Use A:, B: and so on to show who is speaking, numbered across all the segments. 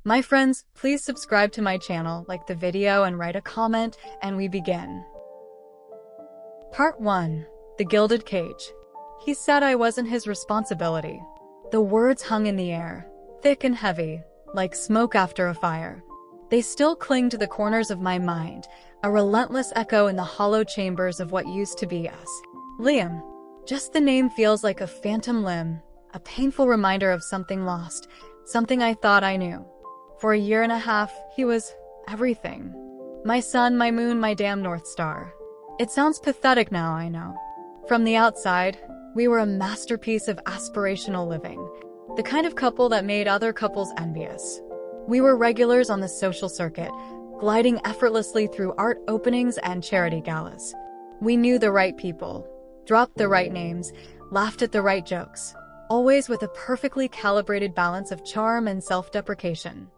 A: My friends, please subscribe to my channel, like the video and write a comment, and we begin. Part 1. The Gilded Cage. He said I wasn't his responsibility. The words hung in the air, thick and heavy, like smoke after a fire. They still cling to the corners of my mind, a relentless echo in the hollow chambers of what used to be us. Liam. Just the name feels like a phantom limb, a painful reminder of something lost, something I thought I knew. For a year and a half, he was everything. My sun, my moon, my damn North Star. It sounds pathetic now, I know. From the outside, we were a masterpiece of aspirational living, the kind of couple that made other couples envious. We were regulars on the social circuit, gliding effortlessly through art openings and charity galas. We knew the right people, dropped the right names, laughed at the right jokes, always with a perfectly calibrated balance of charm and self-deprecation.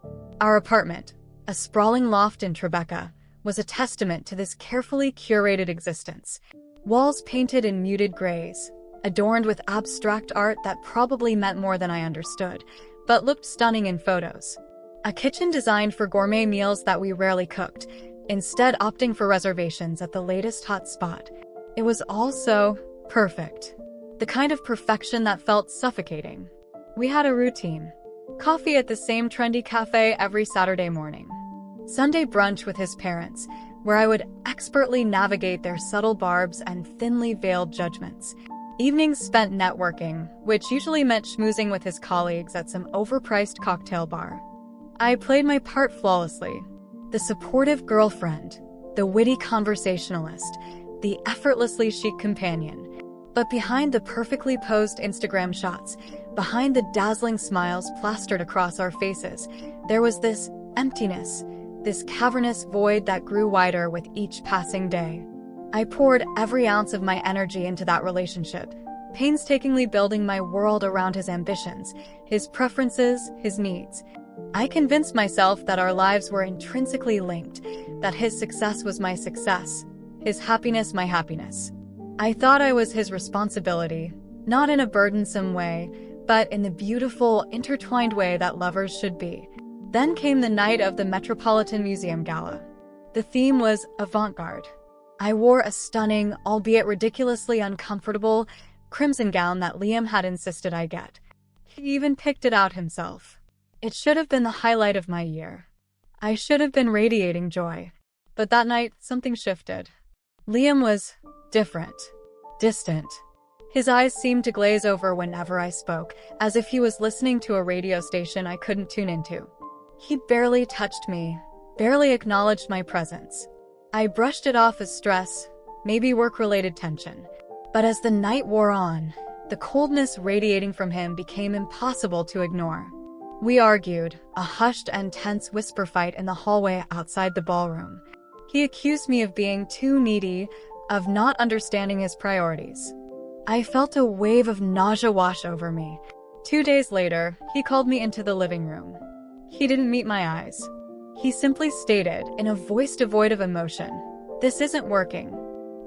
A: Our apartment, a sprawling loft in Tribeca, was a testament to this carefully curated existence. Walls painted in muted grays, adorned with abstract art that probably meant more than I understood, but looked stunning in photos. A kitchen designed for gourmet meals that we rarely cooked, instead opting for reservations at the latest hot spot. It was all so perfect. The kind of perfection that felt suffocating. We had a routine. Coffee at the same trendy cafe every Saturday morning. Sunday brunch with his parents, where I would expertly navigate their subtle barbs and thinly veiled judgments. Evenings spent networking, which usually meant schmoozing with his colleagues at some overpriced cocktail bar. I played my part flawlessly. The supportive girlfriend, the witty conversationalist, the effortlessly chic companion. But behind the perfectly posed Instagram shots, behind the dazzling smiles plastered across our faces, there was this emptiness, this cavernous void that grew wider with each passing day. I poured every ounce of my energy into that relationship, painstakingly building my world around his ambitions, his preferences, his needs. I convinced myself that our lives were intrinsically linked, that his success was my success, his happiness my happiness. I thought I was his responsibility, not in a burdensome way, but in the beautiful, intertwined way that lovers should be. Then came the night of the Metropolitan Museum Gala. The theme was avant-garde. I wore a stunning, albeit ridiculously uncomfortable, crimson gown that Liam had insisted I get. He even picked it out himself. It should have been the highlight of my year. I should have been radiating joy. But that night, something shifted. Liam was different, distant. His eyes seemed to glaze over whenever I spoke, as if he was listening to a radio station I couldn't tune into. He barely touched me, barely acknowledged my presence. I brushed it off as stress, maybe work-related tension. But as the night wore on, the coldness radiating from him became impossible to ignore. We argued, a hushed and tense whisper fight in the hallway outside the ballroom. He accused me of being too needy, of not understanding his priorities. I felt a wave of nausea wash over me. 2 days later, he called me into the living room. He didn't meet my eyes. He simply stated, in a voice devoid of emotion, "This isn't working."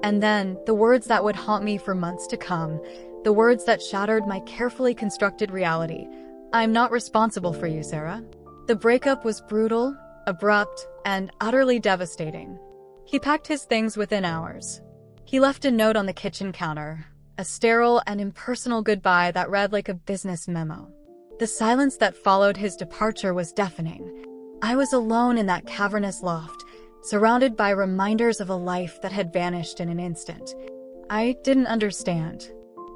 A: And then, the words that would haunt me for months to come, the words that shattered my carefully constructed reality. "I'm not responsible for you, Sarah." The breakup was brutal, abrupt, and utterly devastating. He packed his things within hours. He left a note on the kitchen counter, a sterile and impersonal goodbye that read like a business memo. The silence that followed his departure was deafening. I was alone in that cavernous loft, surrounded by reminders of a life that had vanished in an instant. I didn't understand.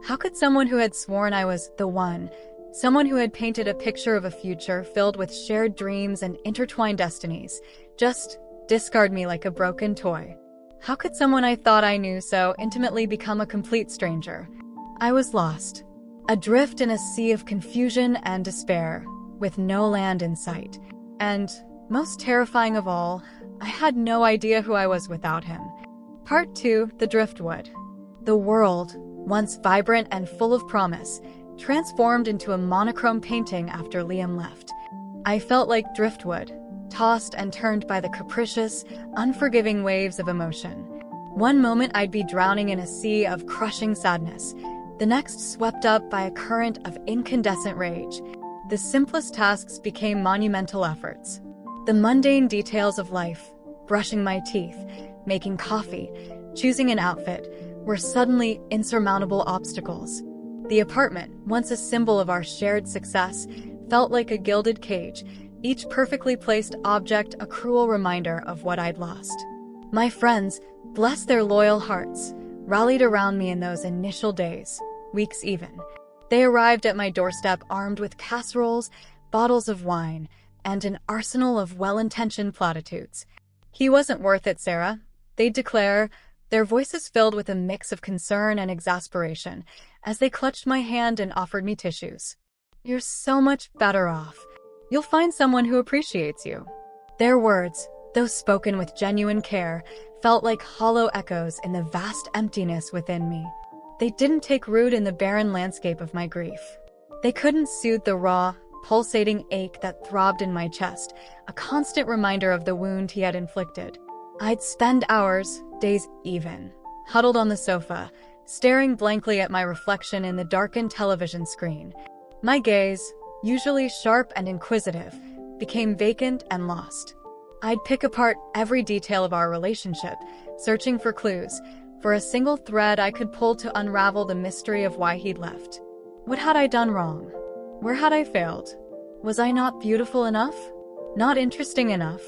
A: How could someone who had sworn I was the one, someone who had painted a picture of a future filled with shared dreams and intertwined destinies, just discard me like a broken toy? How could someone I thought I knew so intimately become a complete stranger? I was lost, adrift in a sea of confusion and despair, with no land in sight. And, most terrifying of all, I had no idea who I was without him. Part 2, The Driftwood. The world, once vibrant and full of promise, transformed into a monochrome painting after Liam left. I felt like driftwood, tossed and turned by the capricious, unforgiving waves of emotion. One moment I'd be drowning in a sea of crushing sadness, the next swept up by a current of incandescent rage. The simplest tasks became monumental efforts. The mundane details of life, brushing my teeth, making coffee, choosing an outfit, were suddenly insurmountable obstacles. The apartment, once a symbol of our shared success, felt like a gilded cage, each perfectly placed object a cruel reminder of what I'd lost. My friends, bless their loyal hearts, rallied around me in those initial days, weeks even. They arrived at my doorstep armed with casseroles, bottles of wine, and an arsenal of well-intentioned platitudes. "He wasn't worth it, Sarah," they'd declare, their voices filled with a mix of concern and exasperation, as they clutched my hand and offered me tissues. "You're so much better off. You'll find someone who appreciates you." Their words, though spoken with genuine care, felt like hollow echoes in the vast emptiness within me. They didn't take root in the barren landscape of my grief. They couldn't soothe the raw, pulsating ache that throbbed in my chest, a constant reminder of the wound he had inflicted. I'd spend hours, days even, huddled on the sofa, staring blankly at my reflection in the darkened television screen. My gaze, usually sharp and inquisitive, became vacant and lost. I'd pick apart every detail of our relationship, searching for clues, for a single thread I could pull to unravel the mystery of why he'd left. What had I done wrong? Where had I failed? Was I not beautiful enough? Not interesting enough?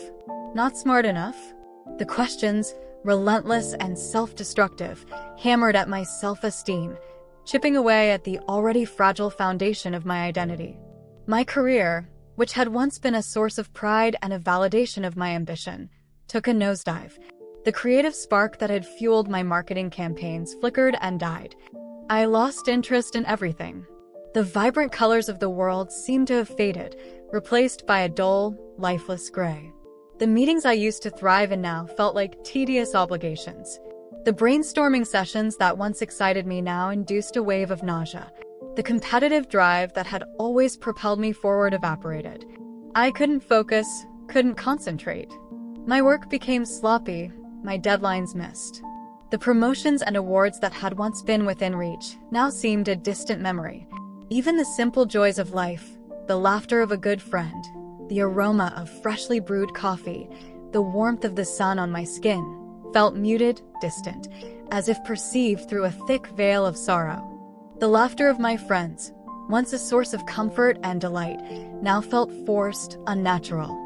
A: Not smart enough? The questions, relentless and self-destructive, hammered at my self-esteem, chipping away at the already fragile foundation of my identity. My career, which had once been a source of pride and a validation of my ambition, took a nosedive. The creative spark that had fueled my marketing campaigns flickered and died. I lost interest in everything. The vibrant colors of the world seemed to have faded, replaced by a dull, lifeless gray. The meetings I used to thrive in now felt like tedious obligations. The brainstorming sessions that once excited me now induced a wave of nausea. The competitive drive that had always propelled me forward evaporated. I couldn't focus, couldn't concentrate. My work became sloppy, my deadlines missed. The promotions and awards that had once been within reach now seemed a distant memory. Even the simple joys of life, the laughter of a good friend, the aroma of freshly brewed coffee, the warmth of the sun on my skin, felt muted, distant, as if perceived through a thick veil of sorrow. The laughter of my friends, once a source of comfort and delight, now felt forced, unnatural.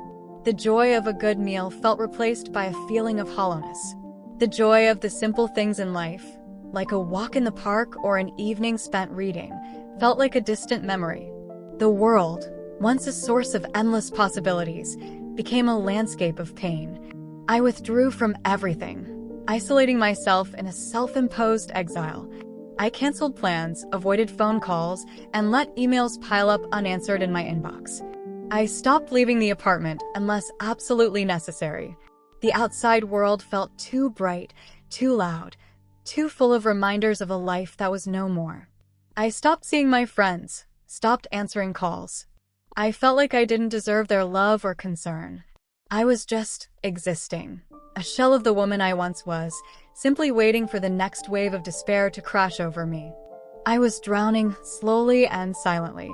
A: The joy of a good meal felt replaced by a feeling of hollowness. The joy of the simple things in life, like a walk in the park or an evening spent reading, felt like a distant memory. The world, once a source of endless possibilities, became a landscape of pain. I withdrew from everything, isolating myself in a self-imposed exile. I canceled plans, avoided phone calls, and let emails pile up unanswered in my inbox. I stopped leaving the apartment unless absolutely necessary. The outside world felt too bright, too loud, too full of reminders of a life that was no more. I stopped seeing my friends, stopped answering calls. I felt like I didn't deserve their love or concern. I was just existing, a shell of the woman I once was, simply waiting for the next wave of despair to crash over me. I was drowning slowly and silently.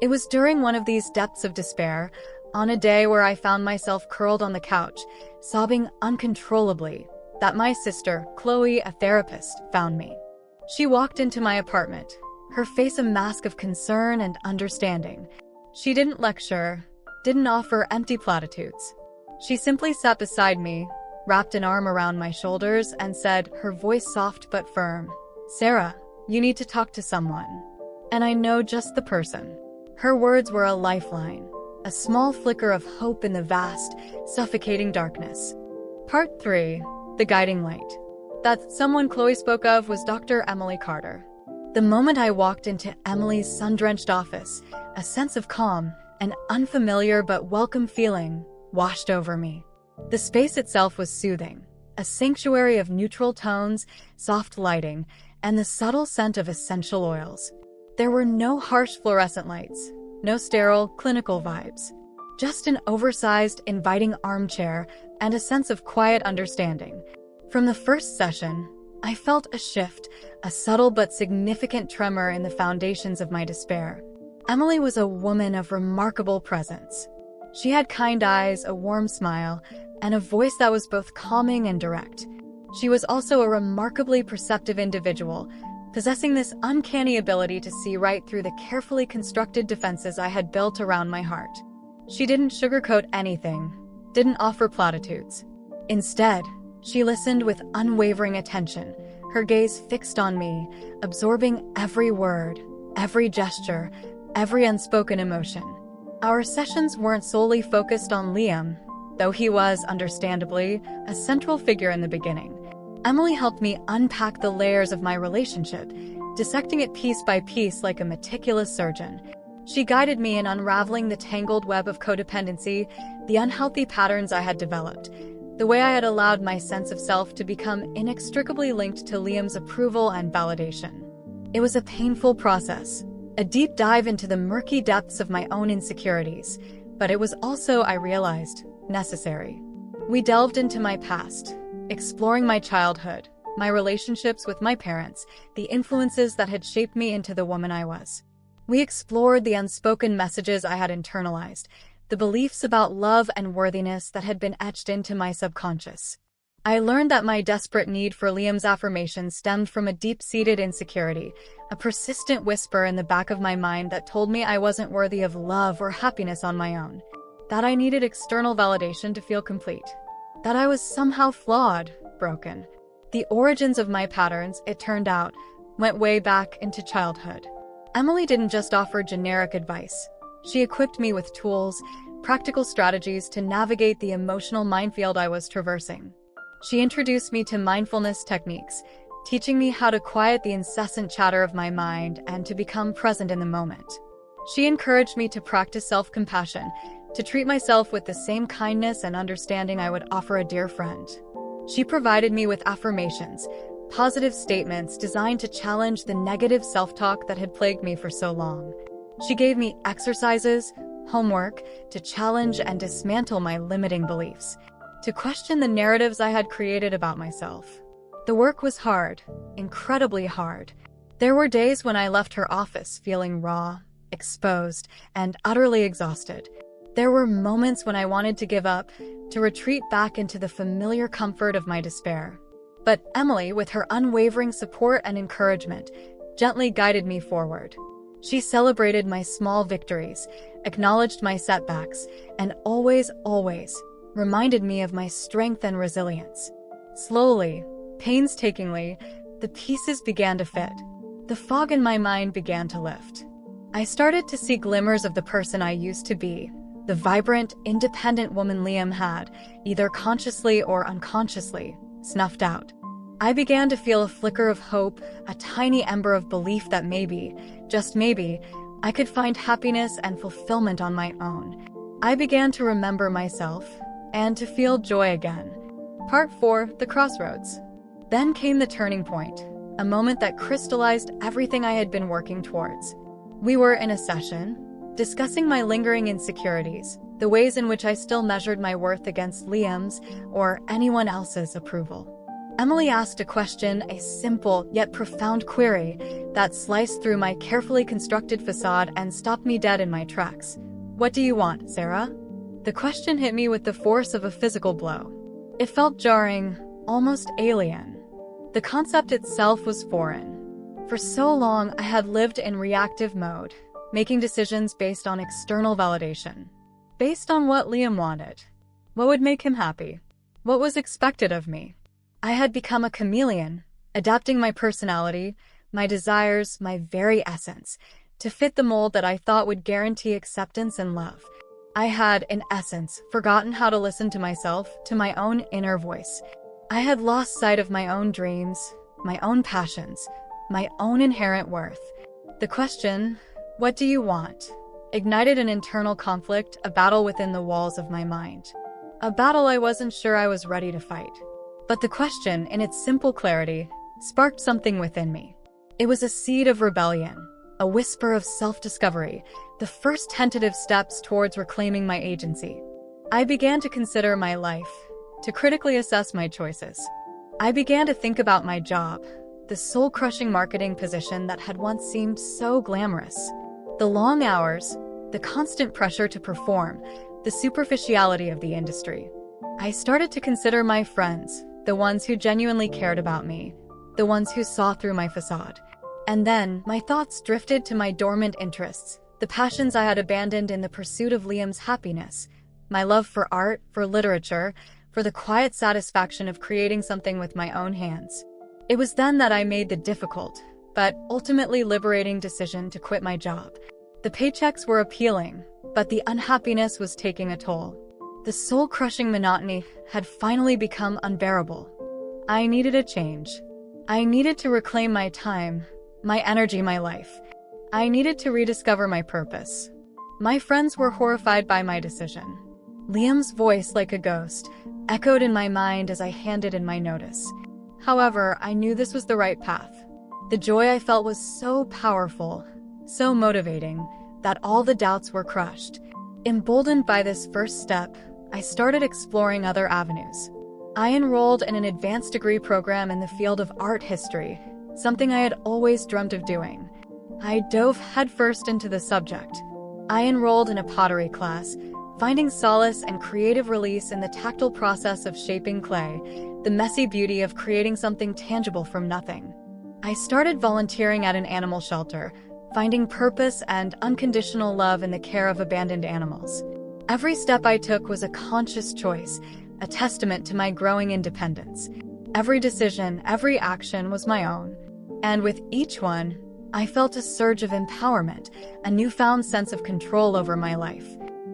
A: It was during one of these depths of despair, on a day where I found myself curled on the couch, sobbing uncontrollably, that my sister, Chloe, a therapist, found me. She walked into my apartment, her face a mask of concern and understanding. She didn't lecture, didn't offer empty platitudes. She simply sat beside me, wrapped an arm around my shoulders, and said, her voice soft but firm, "Sarah, you need to talk to someone. And I know just the person." Her words were a lifeline, a small flicker of hope in the vast, suffocating darkness. Part 3. The Guiding Light. That someone Chloe spoke of was Dr. Emily Carter. The moment I walked into Emily's sun-drenched office, a sense of calm, an unfamiliar but welcome feeling, washed over me. The space itself was soothing, a sanctuary of neutral tones, soft lighting, and the subtle scent of essential oils. There were no harsh fluorescent lights, no sterile, clinical vibes. Just an oversized, inviting armchair and a sense of quiet understanding. From the first session, I felt a shift, a subtle but significant tremor in the foundations of my despair. Emily was a woman of remarkable presence. She had kind eyes, a warm smile, and a voice that was both calming and direct. She was also a remarkably perceptive individual, possessing this uncanny ability to see right through the carefully constructed defenses I had built around my heart. She didn't sugarcoat anything, didn't offer platitudes. Instead, she listened with unwavering attention, her gaze fixed on me, absorbing every word, every gesture, every unspoken emotion. Our sessions weren't solely focused on Liam, though he was, understandably, a central figure in the beginning. Emily helped me unpack the layers of my relationship, dissecting it piece by piece like a meticulous surgeon. She guided me in unraveling the tangled web of codependency, the unhealthy patterns I had developed, the way I had allowed my sense of self to become inextricably linked to Liam's approval and validation. It was a painful process, a deep dive into the murky depths of my own insecurities, but it was also, I realized, necessary. We delved into my past, exploring my childhood, my relationships with my parents, the influences that had shaped me into the woman I was. We explored the unspoken messages I had internalized, the beliefs about love and worthiness that had been etched into my subconscious. I learned that my desperate need for Liam's affirmation stemmed from a deep-seated insecurity, a persistent whisper in the back of my mind that told me I wasn't worthy of love or happiness on my own, that I needed external validation to feel complete, that I was somehow flawed, broken. The origins of my patterns, it turned out, went way back into childhood. Emily didn't just offer generic advice. She equipped me with tools, practical strategies to navigate the emotional minefield I was traversing. She introduced me to mindfulness techniques, teaching me how to quiet the incessant chatter of my mind and to become present in the moment. She encouraged me to practice self-compassion, to treat myself with the same kindness and understanding I would offer a dear friend. She provided me with affirmations, positive statements designed to challenge the negative self-talk that had plagued me for so long. She gave me exercises, homework, to challenge and dismantle my limiting beliefs, to question the narratives I had created about myself. The work was hard, incredibly hard. There were days when I left her office feeling raw, exposed, and utterly exhausted. There were moments when I wanted to give up, to retreat back into the familiar comfort of my despair. But Emily, with her unwavering support and encouragement, gently guided me forward. She celebrated my small victories, acknowledged my setbacks, and always reminded me of my strength and resilience. Slowly, painstakingly, the pieces began to fit. The fog in my mind began to lift. I started to see glimmers of the person I used to be, the vibrant, independent woman Liam had, either consciously or unconsciously, snuffed out. I began to feel a flicker of hope, a tiny ember of belief that maybe, just maybe, I could find happiness and fulfillment on my own. I began to remember myself, and to feel joy again. Part 4, The Crossroads. Then came the turning point, a moment that crystallized everything I had been working towards. We were in a session, discussing my lingering insecurities, the ways in which I still measured my worth against Liam's or anyone else's approval. Emily asked a question, a simple yet profound query that sliced through my carefully constructed facade and stopped me dead in my tracks. "What do you want, Sarah?" The question hit me with the force of a physical blow. It felt jarring, almost alien. The concept itself was foreign. For so long, I had lived in reactive mode, making decisions based on external validation. Based on what Liam wanted. What would make him happy? What was expected of me? I had become a chameleon, adapting my personality, my desires, my very essence, to fit the mold that I thought would guarantee acceptance and love. I had, in essence, forgotten how to listen to myself, to my own inner voice. I had lost sight of my own dreams, my own passions, my own inherent worth. The question, "What do you want?" ignited an internal conflict, a battle within the walls of my mind. A battle I wasn't sure I was ready to fight. But the question, in its simple clarity, sparked something within me. It was a seed of rebellion, a whisper of self-discovery, the first tentative steps towards reclaiming my agency. I began to consider my life, to critically assess my choices. I began to think about my job, the soul-crushing marketing position that had once seemed so glamorous. The long hours, the constant pressure to perform, the superficiality of the industry. I started to consider my friends, the ones who genuinely cared about me, the ones who saw through my facade. And then, my thoughts drifted to my dormant interests, the passions I had abandoned in the pursuit of Liam's happiness, my love for art, for literature, for the quiet satisfaction of creating something with my own hands. It was then that I made the difficult, but ultimately liberating decision to quit my job. The paychecks were appealing, but the unhappiness was taking a toll. The soul-crushing monotony had finally become unbearable. I needed a change. I needed to reclaim my time, my energy, my life. I needed to rediscover my purpose. My friends were horrified by my decision. Liam's voice, like a ghost, echoed in my mind as I handed in my notice. However, I knew this was the right path. The joy I felt was so powerful, so motivating, that all the doubts were crushed. Emboldened by this first step, I started exploring other avenues. I enrolled in an advanced degree program in the field of art history, something I had always dreamt of doing. I dove headfirst into the subject. I enrolled in a pottery class, finding solace and creative release in the tactile process of shaping clay, the messy beauty of creating something tangible from nothing. I started volunteering at an animal shelter, finding purpose and unconditional love in the care of abandoned animals. Every step I took was a conscious choice, a testament to my growing independence. Every decision, every action was my own. And with each one, I felt a surge of empowerment, a newfound sense of control over my life.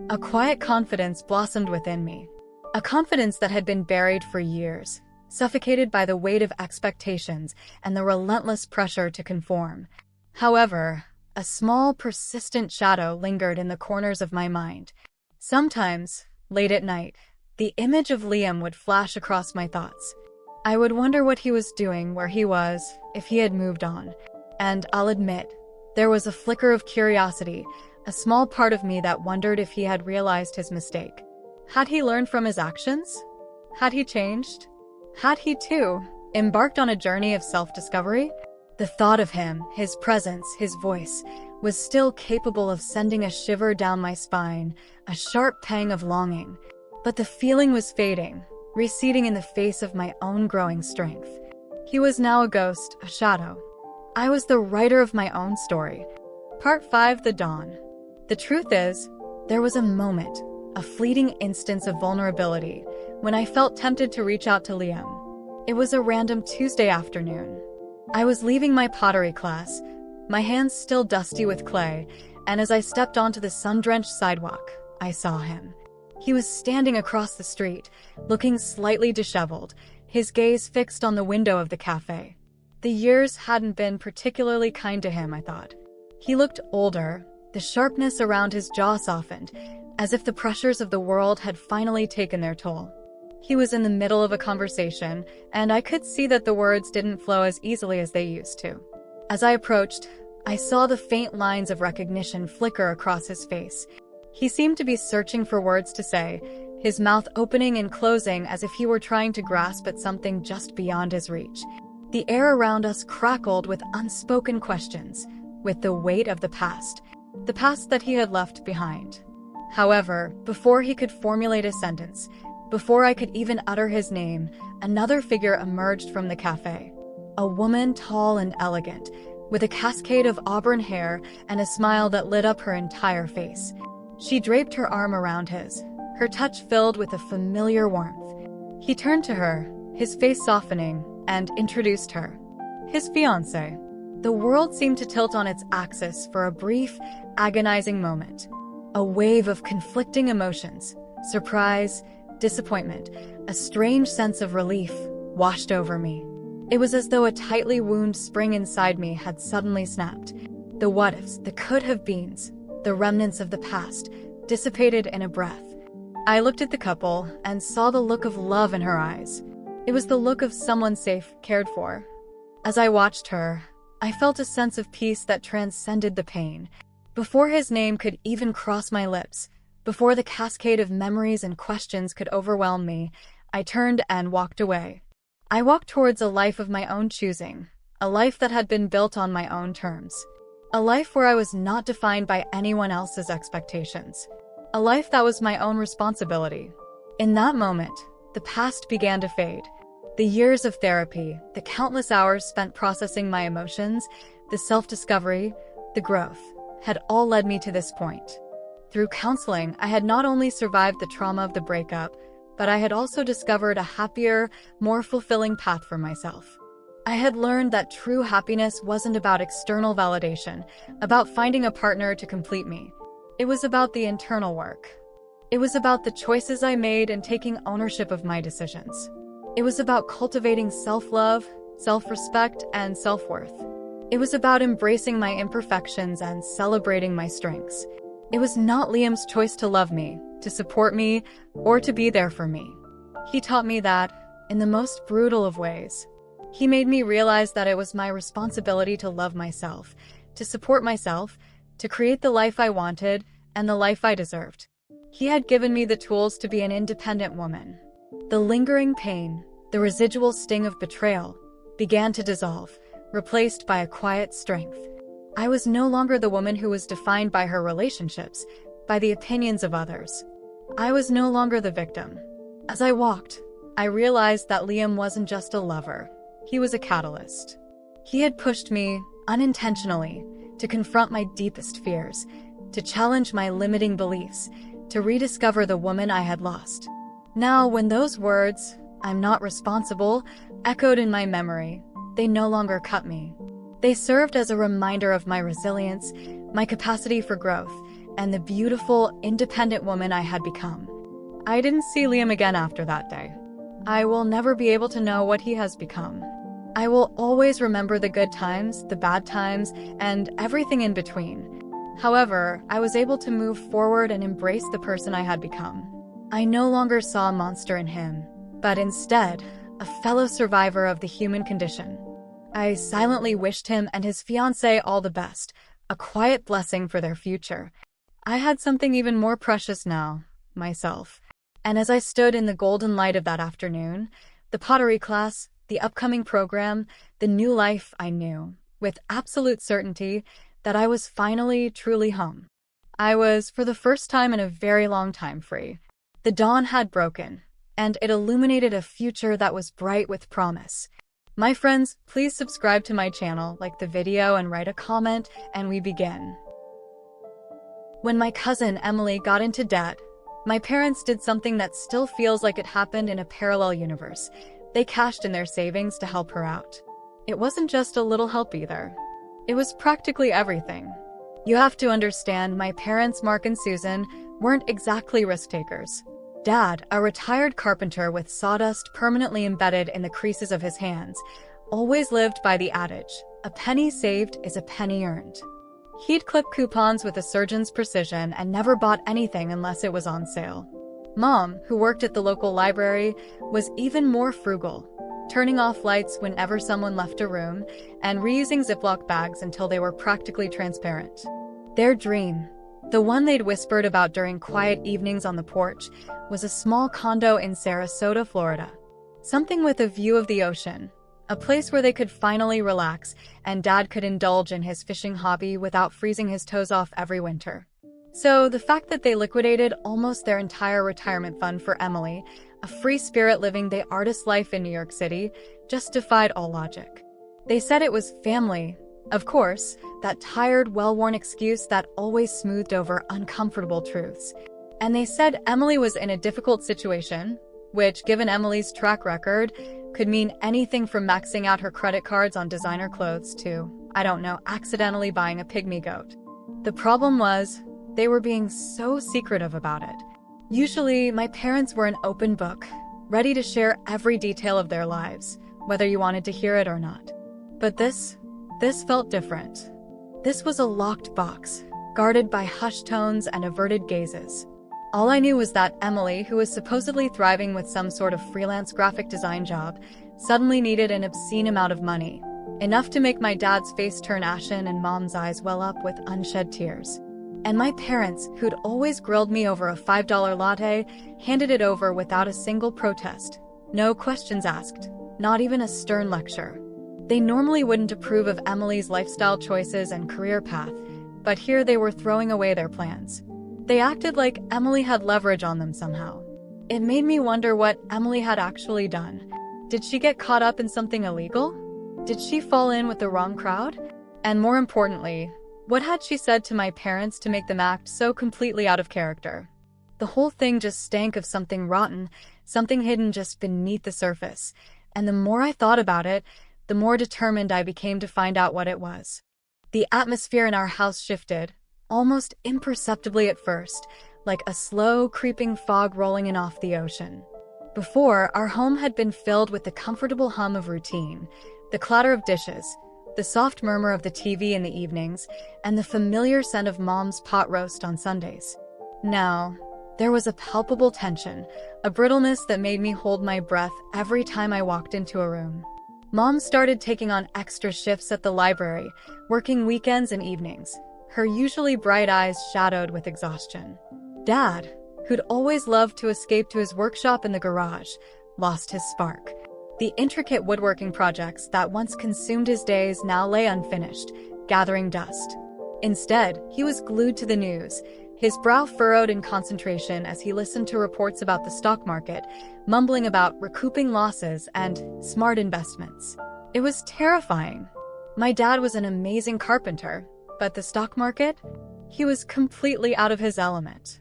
A: A quiet confidence blossomed within me. A confidence that had been buried for years, suffocated by the weight of expectations and the relentless pressure to conform. However, a small, persistent shadow lingered in the corners of my mind. Sometimes, late at night, the image of Liam would flash across my thoughts. I would wonder what he was doing, where he was, if he had moved on. And I'll admit, there was a flicker of curiosity, a small part of me that wondered if he had realized his mistake. Had he learned from his actions? Had he changed? Had he, too, embarked on a journey of self-discovery? The thought of him, his presence, his voice, was still capable of sending a shiver down my spine, a sharp pang of longing. But the feeling was fading, receding in the face of my own growing strength. He was now a ghost, a shadow. I was the writer of my own story. Part 5: The Dawn. The truth is, there was a moment, a fleeting instance of vulnerability, when I felt tempted to reach out to Liam. It was a random Tuesday afternoon. I was leaving my pottery class, my hands still dusty with clay, and as I stepped onto the sun-drenched sidewalk, I saw him. He was standing across the street, looking slightly disheveled, his gaze fixed on the window of the cafe. The years hadn't been particularly kind to him, I thought. He looked older, the sharpness around his jaw softened, as if the pressures of the world had finally taken their toll. He was in the middle of a conversation, and I could see that the words didn't flow as easily as they used to. As I approached, I saw the faint lines of recognition flicker across his face. He seemed to be searching for words to say, his mouth opening and closing as if he were trying to grasp at something just beyond his reach. The air around us crackled with unspoken questions, with the weight of the past that he had left behind. However, before he could formulate a sentence, before I could even utter his name, another figure emerged from the cafe. A woman tall and elegant, with a cascade of auburn hair and a smile that lit up her entire face. She draped her arm around his, her touch filled with a familiar warmth. He turned to her, his face softening, and introduced her. His fiancée. The world seemed to tilt on its axis for a brief, agonizing moment. A wave of conflicting emotions, surprise, disappointment, a strange sense of relief, washed over me. It was as though a tightly wound spring inside me had suddenly snapped. The what-ifs, the could-have-beens, the remnants of the past, dissipated in a breath. I looked at the couple and saw the look of love in her eyes. It was the look of someone safe, cared for. As I watched her, I felt a sense of peace that transcended the pain. Before his name could even cross my lips, before the cascade of memories and questions could overwhelm me, I turned and walked away. I walked towards a life of my own choosing, a life that had been built on my own terms. A life where I was not defined by anyone else's expectations. A life that was my own responsibility. In that moment, the past began to fade. The years of therapy, the countless hours spent processing my emotions, the self-discovery, the growth, had all led me to this point. Through counseling, I had not only survived the trauma of the breakup, but I had also discovered a happier, more fulfilling path for myself. I had learned that true happiness wasn't about external validation, about finding a partner to complete me. It was about the internal work. It was about the choices I made and taking ownership of my decisions. It was about cultivating self-love, self-respect, and self-worth. It was about embracing my imperfections and celebrating my strengths. It was not Liam's choice to love me, to support me, or to be there for me. He taught me that, in the most brutal of ways. He made me realize that it was my responsibility to love myself, to support myself, to create the life I wanted and the life I deserved. He had given me the tools to be an independent woman. The lingering pain, the residual sting of betrayal, began to dissolve, replaced by a quiet strength. I was no longer the woman who was defined by her relationships, by the opinions of others. I was no longer the victim. As I walked, I realized that Liam wasn't just a lover. He was a catalyst. He had pushed me, unintentionally, to confront my deepest fears, to challenge my limiting beliefs, to rediscover the woman I had lost. Now, when those words, "I'm not responsible," echoed in my memory, they no longer cut me. They served as a reminder of my resilience, my capacity for growth, and the beautiful, independent woman I had become. I didn't see Liam again after that day. I will never be able to know what he has become. I will always remember the good times, the bad times, and everything in between. However, I was able to move forward and embrace the person I had become. I no longer saw a monster in him, but instead, a fellow survivor of the human condition. I silently wished him and his fiancée all the best, a quiet blessing for their future. I had something even more precious now, myself. And as I stood in the golden light of that afternoon, the pottery class, the upcoming program, the new life, I knew, with absolute certainty, that I was finally truly home. I was, for the first time in a very long time, free. The dawn had broken, and it illuminated a future that was bright with promise. My friends, please subscribe to my channel, like the video, and write a comment, and we begin. When my cousin Emily got into debt, my parents did something that still feels like it happened in a parallel universe. They cashed in their savings to help her out. It wasn't just a little help either. It was practically everything. You have to understand, my parents, Mark and Susan, weren't exactly risk-takers. Dad, a retired carpenter with sawdust permanently embedded in the creases of his hands, always lived by the adage, "A penny saved is a penny earned." He'd clip coupons with a surgeon's precision and never bought anything unless it was on sale. Mom, who worked at the local library, was even more frugal, turning off lights whenever someone left a room and reusing Ziploc bags until they were practically transparent. Their dream, the one they'd whispered about during quiet evenings on the porch, was a small condo in Sarasota, Florida. Something with a view of the ocean, a place where they could finally relax and Dad could indulge in his fishing hobby without freezing his toes off every winter. So the fact that they liquidated almost their entire retirement fund for Emily, a free spirit living the artist life in New York City, just defied all logic. They said it was family. Of course, that tired, well-worn excuse that always smoothed over uncomfortable truths. And they said Emily was in a difficult situation, which, given Emily's track record, could mean anything from maxing out her credit cards on designer clothes to, I don't know, accidentally buying a pygmy goat. The problem was, they were being so secretive about it. Usually, my parents were an open book, ready to share every detail of their lives, whether you wanted to hear it or not. But this felt different. This was a locked box, guarded by hushed tones and averted gazes. All I knew was that Emily, who was supposedly thriving with some sort of freelance graphic design job, suddenly needed an obscene amount of money, enough to make my dad's face turn ashen and Mom's eyes well up with unshed tears. And my parents, who'd always grilled me over a $5 latte, handed it over without a single protest. No questions asked, not even a stern lecture. They normally wouldn't approve of Emily's lifestyle choices and career path, but here they were throwing away their plans. They acted like Emily had leverage on them somehow. It made me wonder what Emily had actually done. Did she get caught up in something illegal? Did she fall in with the wrong crowd? And more importantly, what had she said to my parents to make them act so completely out of character? The whole thing just stank of something rotten, something hidden just beneath the surface. And the more I thought about it, the more determined I became to find out what it was. The atmosphere in our house shifted, almost imperceptibly at first, like a slow, creeping fog rolling in off the ocean. Before, our home had been filled with the comfortable hum of routine, the clatter of dishes, the soft murmur of the TV in the evenings, and the familiar scent of Mom's pot roast on Sundays. Now, there was a palpable tension, a brittleness that made me hold my breath every time I walked into a room. Mom started taking on extra shifts at the library, working weekends and evenings, her usually bright eyes shadowed with exhaustion. Dad, who'd always loved to escape to his workshop in the garage, lost his spark. The intricate woodworking projects that once consumed his days now lay unfinished, gathering dust. Instead, he was glued to the news, his brow furrowed in concentration as he listened to reports about the stock market, mumbling about recouping losses and smart investments. It was terrifying. My dad was an amazing carpenter, but the stock market? He was completely out of his element.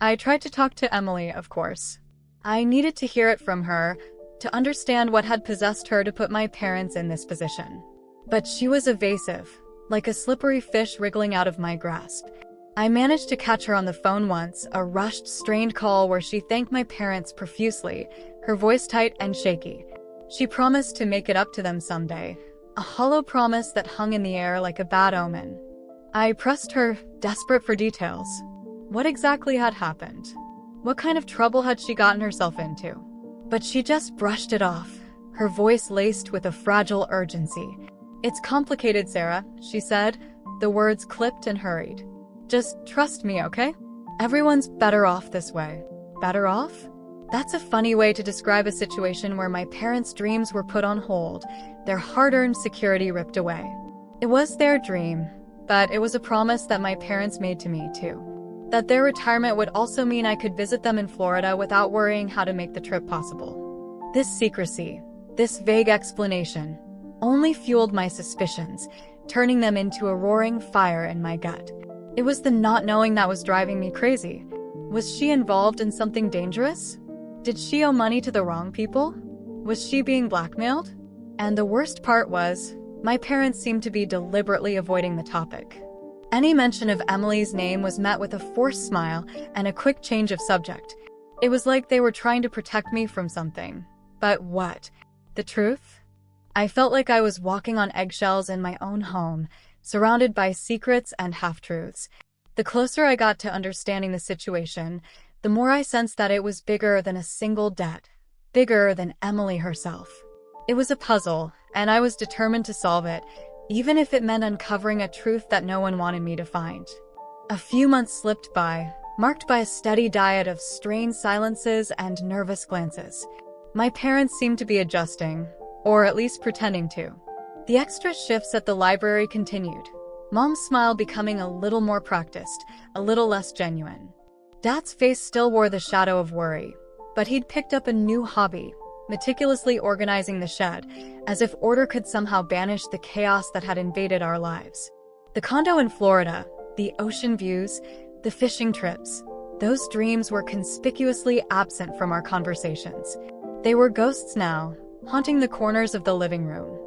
A: I tried to talk to Emily, of course. I needed to hear it from her, to understand what had possessed her to put my parents in this position. But she was evasive, like a slippery fish wriggling out of my grasp. I managed to catch her on the phone once, a rushed, strained call where she thanked my parents profusely, her voice tight and shaky. She promised to make it up to them someday, a hollow promise that hung in the air like a bad omen. I pressed her, desperate for details. What exactly had happened? What kind of trouble had she gotten herself into? But she just brushed it off, her voice laced with a fragile urgency. "It's complicated, Sarah," she said, the words clipped and hurried. "Just trust me, okay? Everyone's better off this way." Better off? That's a funny way to describe a situation where my parents' dreams were put on hold, their hard-earned security ripped away. It was their dream, but it was a promise that my parents made to me, too. That their retirement would also mean I could visit them in Florida without worrying how to make the trip possible. This secrecy, this vague explanation, only fueled my suspicions, turning them into a roaring fire in my gut. It was the not knowing that was driving me crazy. Was she involved in something dangerous? Did she owe money to the wrong people? Was she being blackmailed? And the worst part was, my parents seemed to be deliberately avoiding the topic. Any mention of Emily's name was met with a forced smile and a quick change of subject. It was like they were trying to protect me from something. But what? The truth? I felt like I was walking on eggshells in my own home, surrounded by secrets and half-truths. The closer I got to understanding the situation, the more I sensed that it was bigger than a single debt, bigger than Emily herself. It was a puzzle, and I was determined to solve it, even if it meant uncovering a truth that no one wanted me to find. A few months slipped by, marked by a steady diet of strained silences and nervous glances. My parents seemed to be adjusting, or at least pretending to. The extra shifts at the library continued, Mom's smile becoming a little more practiced, a little less genuine. Dad's face still wore the shadow of worry, but he'd picked up a new hobby, meticulously organizing the shed, as if order could somehow banish the chaos that had invaded our lives. The condo in Florida, the ocean views, the fishing trips, those dreams were conspicuously absent from our conversations. They were ghosts now, haunting the corners of the living room.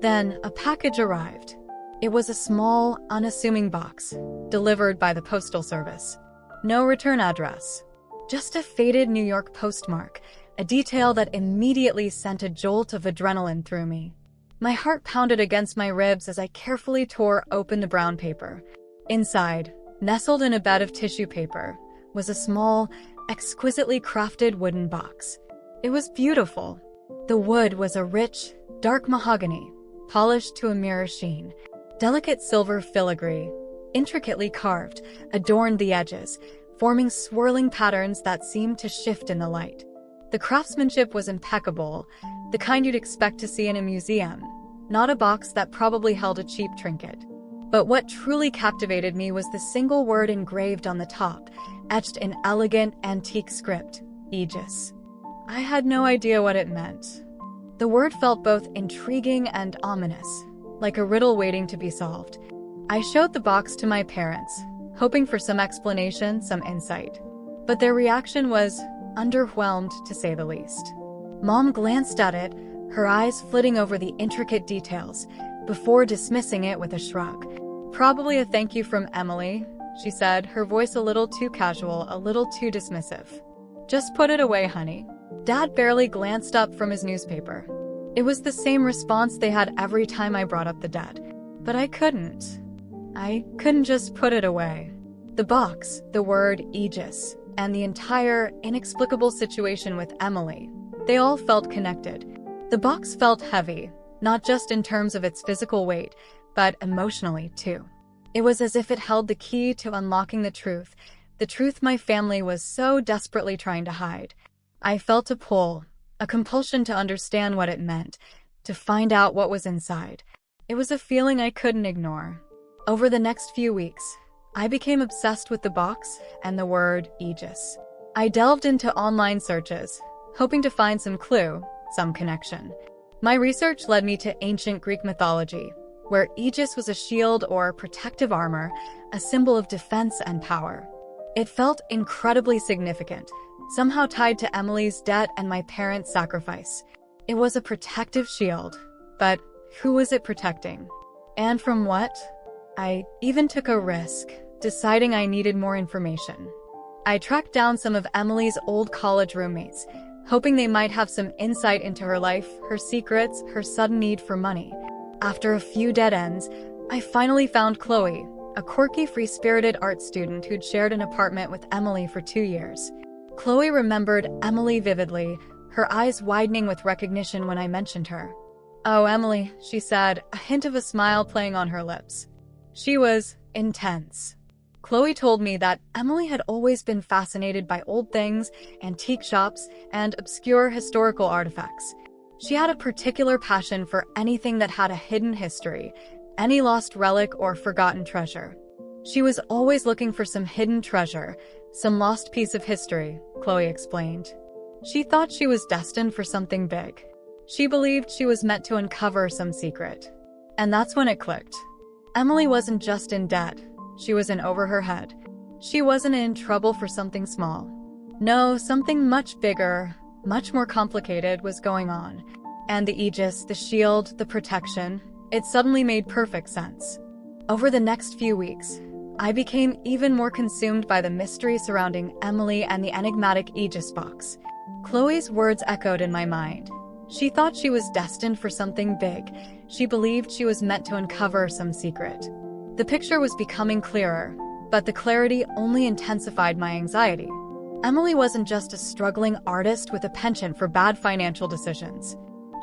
A: Then, a package arrived. It was a small, unassuming box, delivered by the postal service. No return address. Just a faded New York postmark, a detail that immediately sent a jolt of adrenaline through me. My heart pounded against my ribs as I carefully tore open the brown paper. Inside, nestled in a bed of tissue paper, was a small, exquisitely crafted wooden box. It was beautiful. The wood was a rich, dark mahogany, polished to a mirror sheen. Delicate silver filigree, intricately carved, adorned the edges, forming swirling patterns that seemed to shift in the light. The craftsmanship was impeccable, the kind you'd expect to see in a museum. not a box that probably held a cheap trinket. But what truly captivated me was the single word engraved on the top, etched in elegant, antique script, Aegis. I had no idea what it meant. The word felt both intriguing and ominous, like a riddle waiting to be solved. I showed the box to my parents, hoping for some explanation, some insight. But their reaction was underwhelmed, to say the least. Mom glanced at it, her eyes flitting over the intricate details, before dismissing it with a shrug. "Probably a thank you from Emily," she said, her voice a little too casual, a little too dismissive. "Just put it away, honey." Dad barely glanced up from his newspaper. It was the same response they had every time I brought up the debt. But I couldn't just put it away. The box, the word Aegis, and the entire inexplicable situation with Emily, they all felt connected. The box felt heavy, not just in terms of its physical weight, but emotionally too. It was as if it held the key to unlocking the truth my family was so desperately trying to hide. I felt a pull, a compulsion to understand what it meant, to find out what was inside. It was a feeling I couldn't ignore. Over the next few weeks, I became obsessed with the box and the word Aegis. I delved into online searches, hoping to find some clue, some connection. My research led me to ancient Greek mythology, where Aegis was a shield or protective armor, a symbol of defense and power. It felt incredibly significant, somehow tied to Emily's debt and my parents' sacrifice. It was a protective shield, but who was it protecting? And from what? I even took a risk, deciding I needed more information. I tracked down some of Emily's old college roommates, hoping they might have some insight into her life, her secrets, her sudden need for money. After a few dead ends, I finally found Chloe, a quirky, free-spirited art student who'd shared an apartment with Emily for 2 years. Chloe remembered Emily vividly, her eyes widening with recognition when I mentioned her. "Oh, Emily," she said, a hint of a smile playing on her lips. She was intense. Chloe told me that Emily had always been fascinated by old things, antique shops, and obscure historical artifacts. She had a particular passion for anything that had a hidden history, any lost relic or forgotten treasure. She was always looking for some hidden treasure, some lost piece of history, Chloe explained. She thought she was destined for something big. She believed she was meant to uncover some secret. And that's when it clicked. Emily wasn't just in debt. She was in over her head. She wasn't in trouble for something small. No, something much bigger, much more complicated was going on. And the Aegis, the shield, the protection, it suddenly made perfect sense. Over the next few weeks, I became even more consumed by the mystery surrounding Emily and the enigmatic Aegis box. Chloe's words echoed in my mind. She thought she was destined for something big. She believed she was meant to uncover some secret. The picture was becoming clearer, but the clarity only intensified my anxiety. Emily wasn't just a struggling artist with a penchant for bad financial decisions.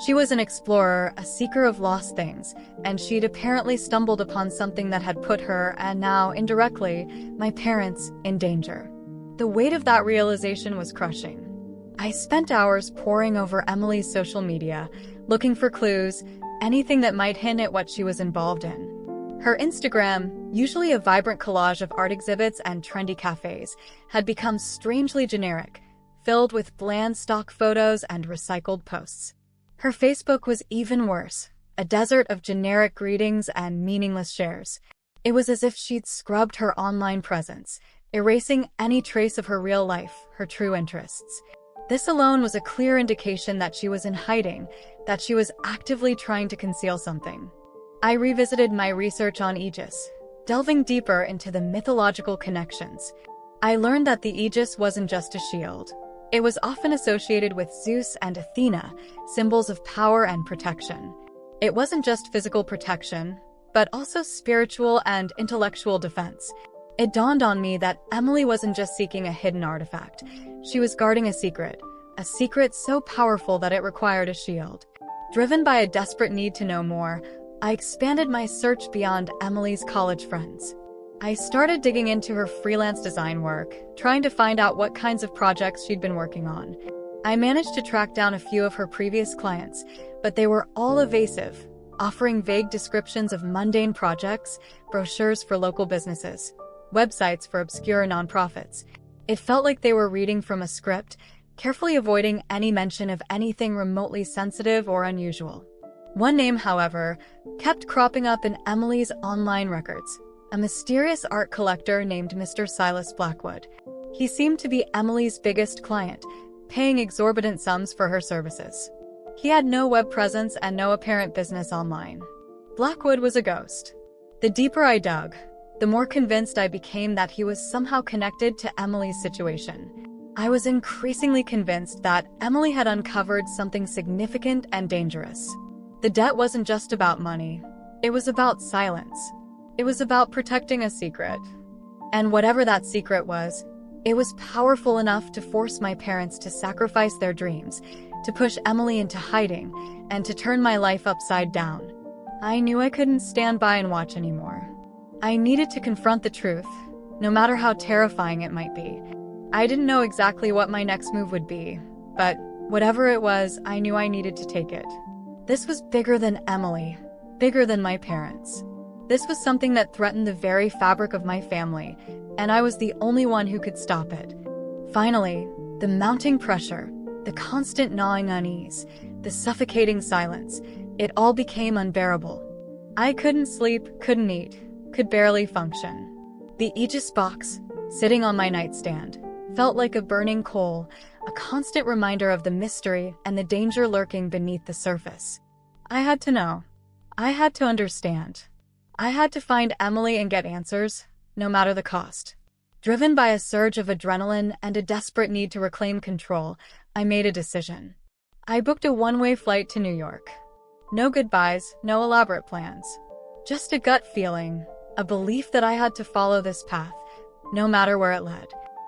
A: She was an explorer, a seeker of lost things, and she'd apparently stumbled upon something that had put her, and now, indirectly, my parents, in danger. The weight of that realization was crushing. I spent hours poring over Emily's social media, looking for clues, anything that might hint at what she was involved in. Her Instagram, usually a vibrant collage of art exhibits and trendy cafes, had become strangely generic, filled with bland stock photos and recycled posts. Her Facebook was even worse, a desert of generic greetings and meaningless shares. It was as if she'd scrubbed her online presence, erasing any trace of her real life, her true interests. This alone was a clear indication that she was in hiding, that she was actively trying to conceal something. I revisited my research on Aegis, delving deeper into the mythological connections. I learned that the Aegis wasn't just a shield. It was often associated with Zeus and Athena, symbols of power and protection. It wasn't just physical protection, but also spiritual and intellectual defense. It dawned on me that Emily wasn't just seeking a hidden artifact. She was guarding a secret so powerful that it required a shield. Driven by a desperate need to know more, I expanded my search beyond Emily's college friends. I started digging into her freelance design work, trying to find out what kinds of projects she'd been working on. I managed to track down a few of her previous clients, but they were all evasive, offering vague descriptions of mundane projects, brochures for local businesses, websites for obscure nonprofits. It felt like they were reading from a script, carefully avoiding any mention of anything remotely sensitive or unusual. One name, however, kept cropping up in Emily's online records: a mysterious art collector named Mr. Silas Blackwood. He seemed to be Emily's biggest client, paying exorbitant sums for her services. He had no web presence and no apparent business online. Blackwood was a ghost. The deeper I dug, the more convinced I became that he was somehow connected to Emily's situation. I was increasingly convinced that Emily had uncovered something significant and dangerous. The debt wasn't just about money. It was about silence. It was about protecting a secret. And whatever that secret was, it was powerful enough to force my parents to sacrifice their dreams, to push Emily into hiding, and to turn my life upside down. I knew I couldn't stand by and watch anymore. I needed to confront the truth, no matter how terrifying it might be. I didn't know exactly what my next move would be, but whatever it was, I knew I needed to take it. This was bigger than Emily, bigger than my parents. This was something that threatened the very fabric of my family, and I was the only one who could stop it. Finally, the mounting pressure, the constant gnawing unease, the suffocating silence, it all became unbearable. I couldn't sleep, couldn't eat, could barely function. The Aegis box, sitting on my nightstand, felt like a burning coal, a constant reminder of the mystery and the danger lurking beneath the surface. I had to know. I had to understand. I had to find Emily and get answers, no matter the cost. Driven by a surge of adrenaline and a desperate need to reclaim control, I made a decision. I booked a one-way flight to New York. No goodbyes, no elaborate plans. Just a gut feeling, a belief that I had to follow this path, no matter where it led.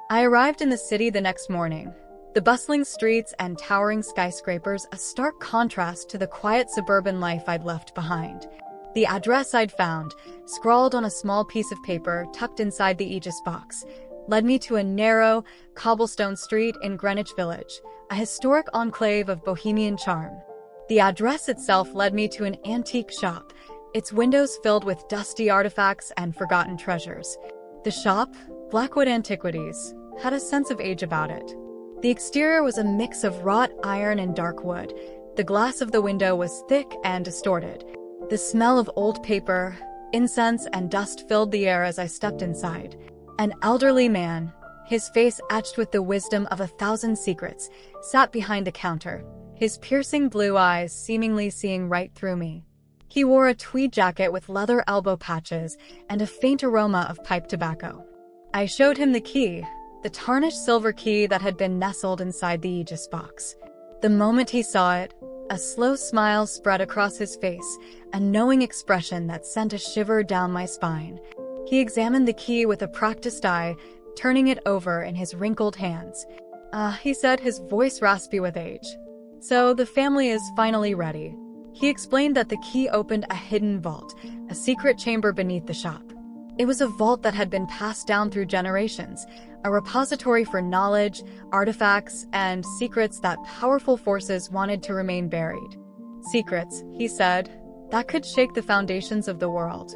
A: I arrived in the city the next morning. The bustling streets and towering skyscrapers, a stark contrast to the quiet suburban life I'd left behind. The address I'd found, scrawled on a small piece of paper tucked inside the Aegis box, led me to a narrow, cobblestone street in Greenwich Village, a historic enclave of bohemian charm. The address itself led me to an antique shop, its windows filled with dusty artifacts and forgotten treasures. The shop, Blackwood Antiquities, had a sense of age about it. The exterior was a mix of wrought iron and dark wood. The glass of the window was thick and distorted. The smell of old paper, incense, and dust filled the air as I stepped inside. An elderly man, his face etched with the wisdom of 1,000 secrets, sat behind the counter, his piercing blue eyes seemingly seeing right through me. He wore a tweed jacket with leather elbow patches and a faint aroma of pipe tobacco. I showed him the key, the tarnished silver key that had been nestled inside the Aegis box. The moment he saw it, a slow smile spread across his face, a knowing expression that sent a shiver down my spine. He examined the key with a practiced eye, turning it over in his wrinkled hands. He said, his voice raspy with age. So the family is finally ready. He explained that the key opened a hidden vault, a secret chamber beneath the shop. It was a vault that had been passed down through generations, a repository for knowledge, artifacts, and secrets that powerful forces wanted to remain buried. Secrets, he said, that could shake the foundations of the world.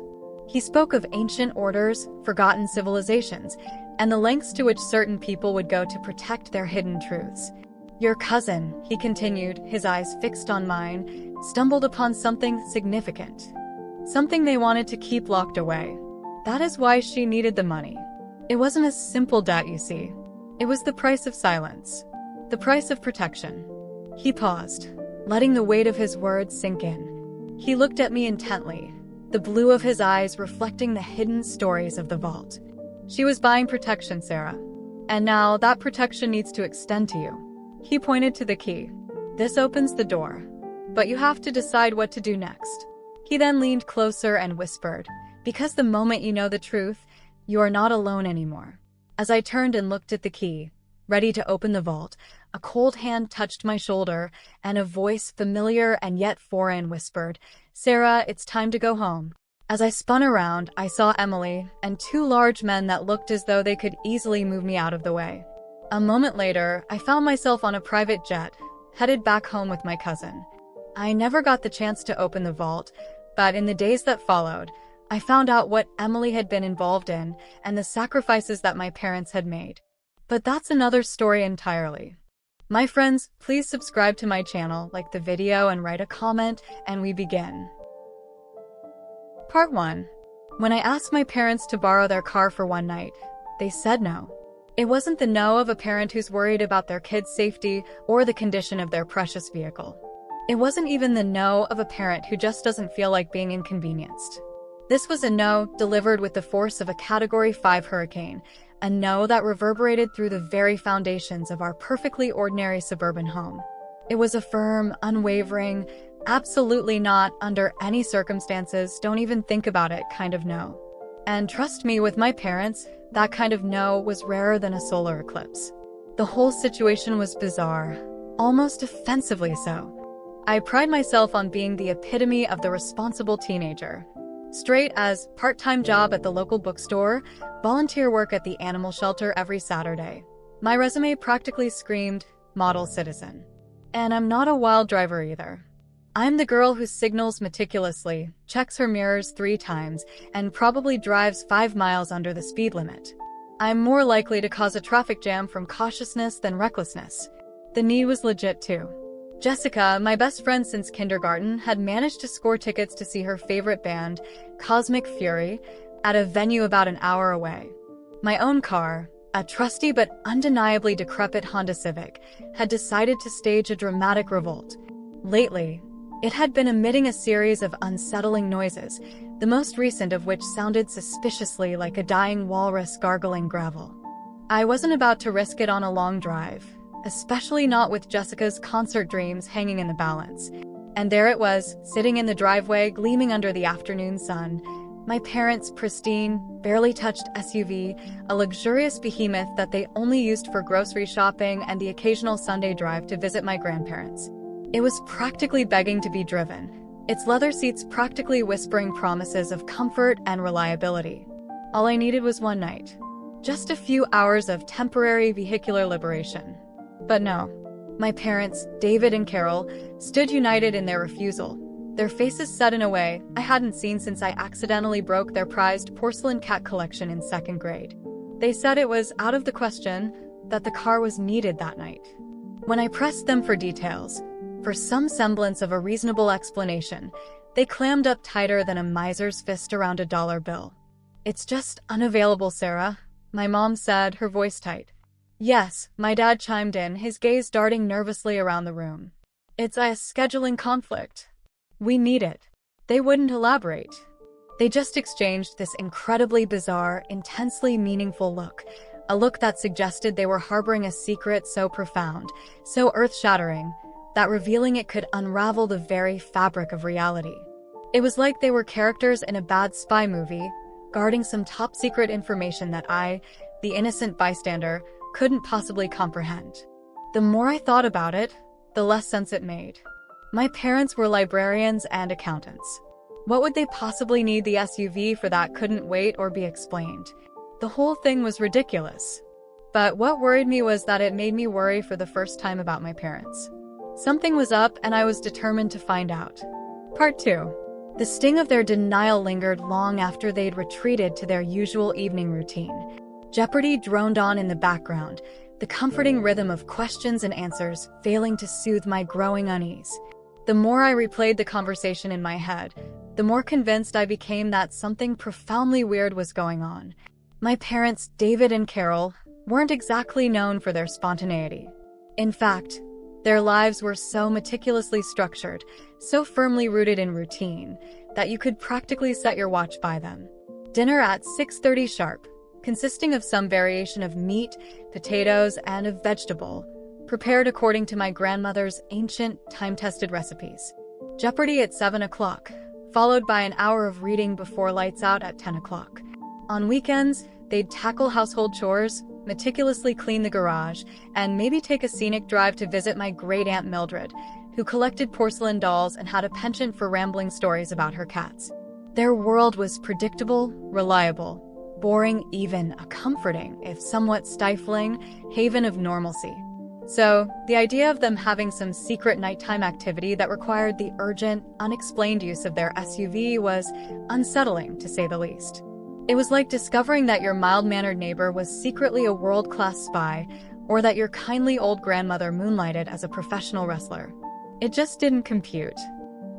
A: He spoke of ancient orders, forgotten civilizations, and the lengths to which certain people would go to protect their hidden truths. Your cousin, he continued, his eyes fixed on mine, stumbled upon something significant. Something they wanted to keep locked away. That is why she needed the money. It wasn't a simple debt, you see. It was the price of silence. The price of protection. He paused, letting the weight of his words sink in. He looked at me intently, the blue of his eyes reflecting the hidden stories of the vault. She was buying protection, Sarah. And now that protection needs to extend to you. He pointed to the key. This opens the door. But you have to decide what to do next. He then leaned closer and whispered, because the moment you know the truth, you are not alone anymore. As I turned and looked at the key, ready to open the vault, a cold hand touched my shoulder, and a voice, familiar and yet foreign, whispered, Sarah, it's time to go home. As I spun around, I saw Emily and two large men that looked as though they could easily move me out of the way. A moment later, I found myself on a private jet, headed back home with my cousin. I never got the chance to open the vault, but in the days that followed, I found out what Emily had been involved in and the sacrifices that my parents had made. But that's another story entirely. My friends, please subscribe to my channel, like the video, and write a comment, and we begin. Part 1. When I asked my parents to borrow their car for one night, they said no. It wasn't the no of a parent who's worried about their kid's safety or the condition of their precious vehicle. It wasn't even the no of a parent who just doesn't feel like being inconvenienced. This was a no delivered with the force of a Category 5 hurricane, a no that reverberated through the very foundations of our perfectly ordinary suburban home. It was a firm, unwavering, absolutely not, under any circumstances, don't even think about it kind of no. And trust me, with my parents, that kind of no was rarer than a solar eclipse. The whole situation was bizarre, almost offensively so. I pride myself on being the epitome of the responsible teenager. Straight as part-time job at the local bookstore, volunteer work at the animal shelter every Saturday. My resume practically screamed model citizen. And I'm not a wild driver either. I'm the girl who signals meticulously, checks her mirrors 3 times, and probably drives 5 miles under the speed limit. I'm more likely to cause a traffic jam from cautiousness than recklessness. The need was legit too. Jessica, my best friend since kindergarten, had managed to score tickets to see her favorite band, Cosmic Fury, at a venue about an hour away. My own car, a trusty but undeniably decrepit Honda Civic, had decided to stage a dramatic revolt. Lately, it had been emitting a series of unsettling noises, the most recent of which sounded suspiciously like a dying walrus gargling gravel. I wasn't about to risk it on a long drive, especially not with Jessica's concert dreams hanging in the balance. And there it was, sitting in the driveway, gleaming under the afternoon sun, my parents' pristine, barely touched SUV, a luxurious behemoth that they only used for grocery shopping and the occasional Sunday drive to visit my grandparents. It was practically begging to be driven, its leather seats practically whispering promises of comfort and reliability. All I needed was one night. Just a few hours of temporary vehicular liberation. But no. My parents, David and Carol, stood united in their refusal, their faces set in a way I hadn't seen since I accidentally broke their prized porcelain cat collection in 2nd grade. They said it was out of the question that the car was needed that night. When I pressed them for details, for some semblance of a reasonable explanation, they clammed up tighter than a miser's fist around a dollar bill. "It's just unavailable, Sarah," my mom said, her voice tight. "Yes," my dad chimed in, his gaze darting nervously around the room. "It's a scheduling conflict. We need it." They wouldn't elaborate. They just exchanged this incredibly bizarre, intensely meaningful look, a look that suggested they were harboring a secret so profound, so earth-shattering, that revealing it could unravel the very fabric of reality. It was like they were characters in a bad spy movie, guarding some top-secret information that I, the innocent bystander, couldn't possibly comprehend. The more I thought about it, the less sense it made. My parents were librarians and accountants. What would they possibly need the SUV for that couldn't wait or be explained? The whole thing was ridiculous. But what worried me was that it made me worry for the first time about my parents. Something was up, and I was determined to find out. Part 2. The sting of their denial lingered long after they'd retreated to their usual evening routine. Jeopardy droned on in the background, the comforting rhythm of questions and answers failing to soothe my growing unease. The more I replayed the conversation in my head, the more convinced I became that something profoundly weird was going on. My parents, David and Carol, weren't exactly known for their spontaneity. In fact, their lives were so meticulously structured, so firmly rooted in routine, that you could practically set your watch by them. Dinner at 6:30 sharp, consisting of some variation of meat, potatoes, and a vegetable, prepared according to my grandmother's ancient, time-tested recipes. Jeopardy at 7 o'clock, followed by an hour of reading before lights out at 10 o'clock. On weekends, they'd tackle household chores, meticulously clean the garage, and maybe take a scenic drive to visit my great-aunt Mildred, who collected porcelain dolls and had a penchant for rambling stories about her cats. Their world was predictable, reliable, boring, even a comforting, if somewhat stifling, haven of normalcy. So, the idea of them having some secret nighttime activity that required the urgent, unexplained use of their SUV was unsettling, to say the least. It was like discovering that your mild-mannered neighbor was secretly a world-class spy, or that your kindly old grandmother moonlighted as a professional wrestler. It just didn't compute.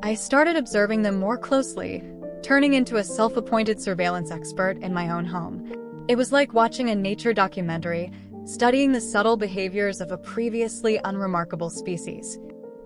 A: I started observing them more closely, turning into a self-appointed surveillance expert in my own home. It was like watching a nature documentary, studying the subtle behaviors of a previously unremarkable species.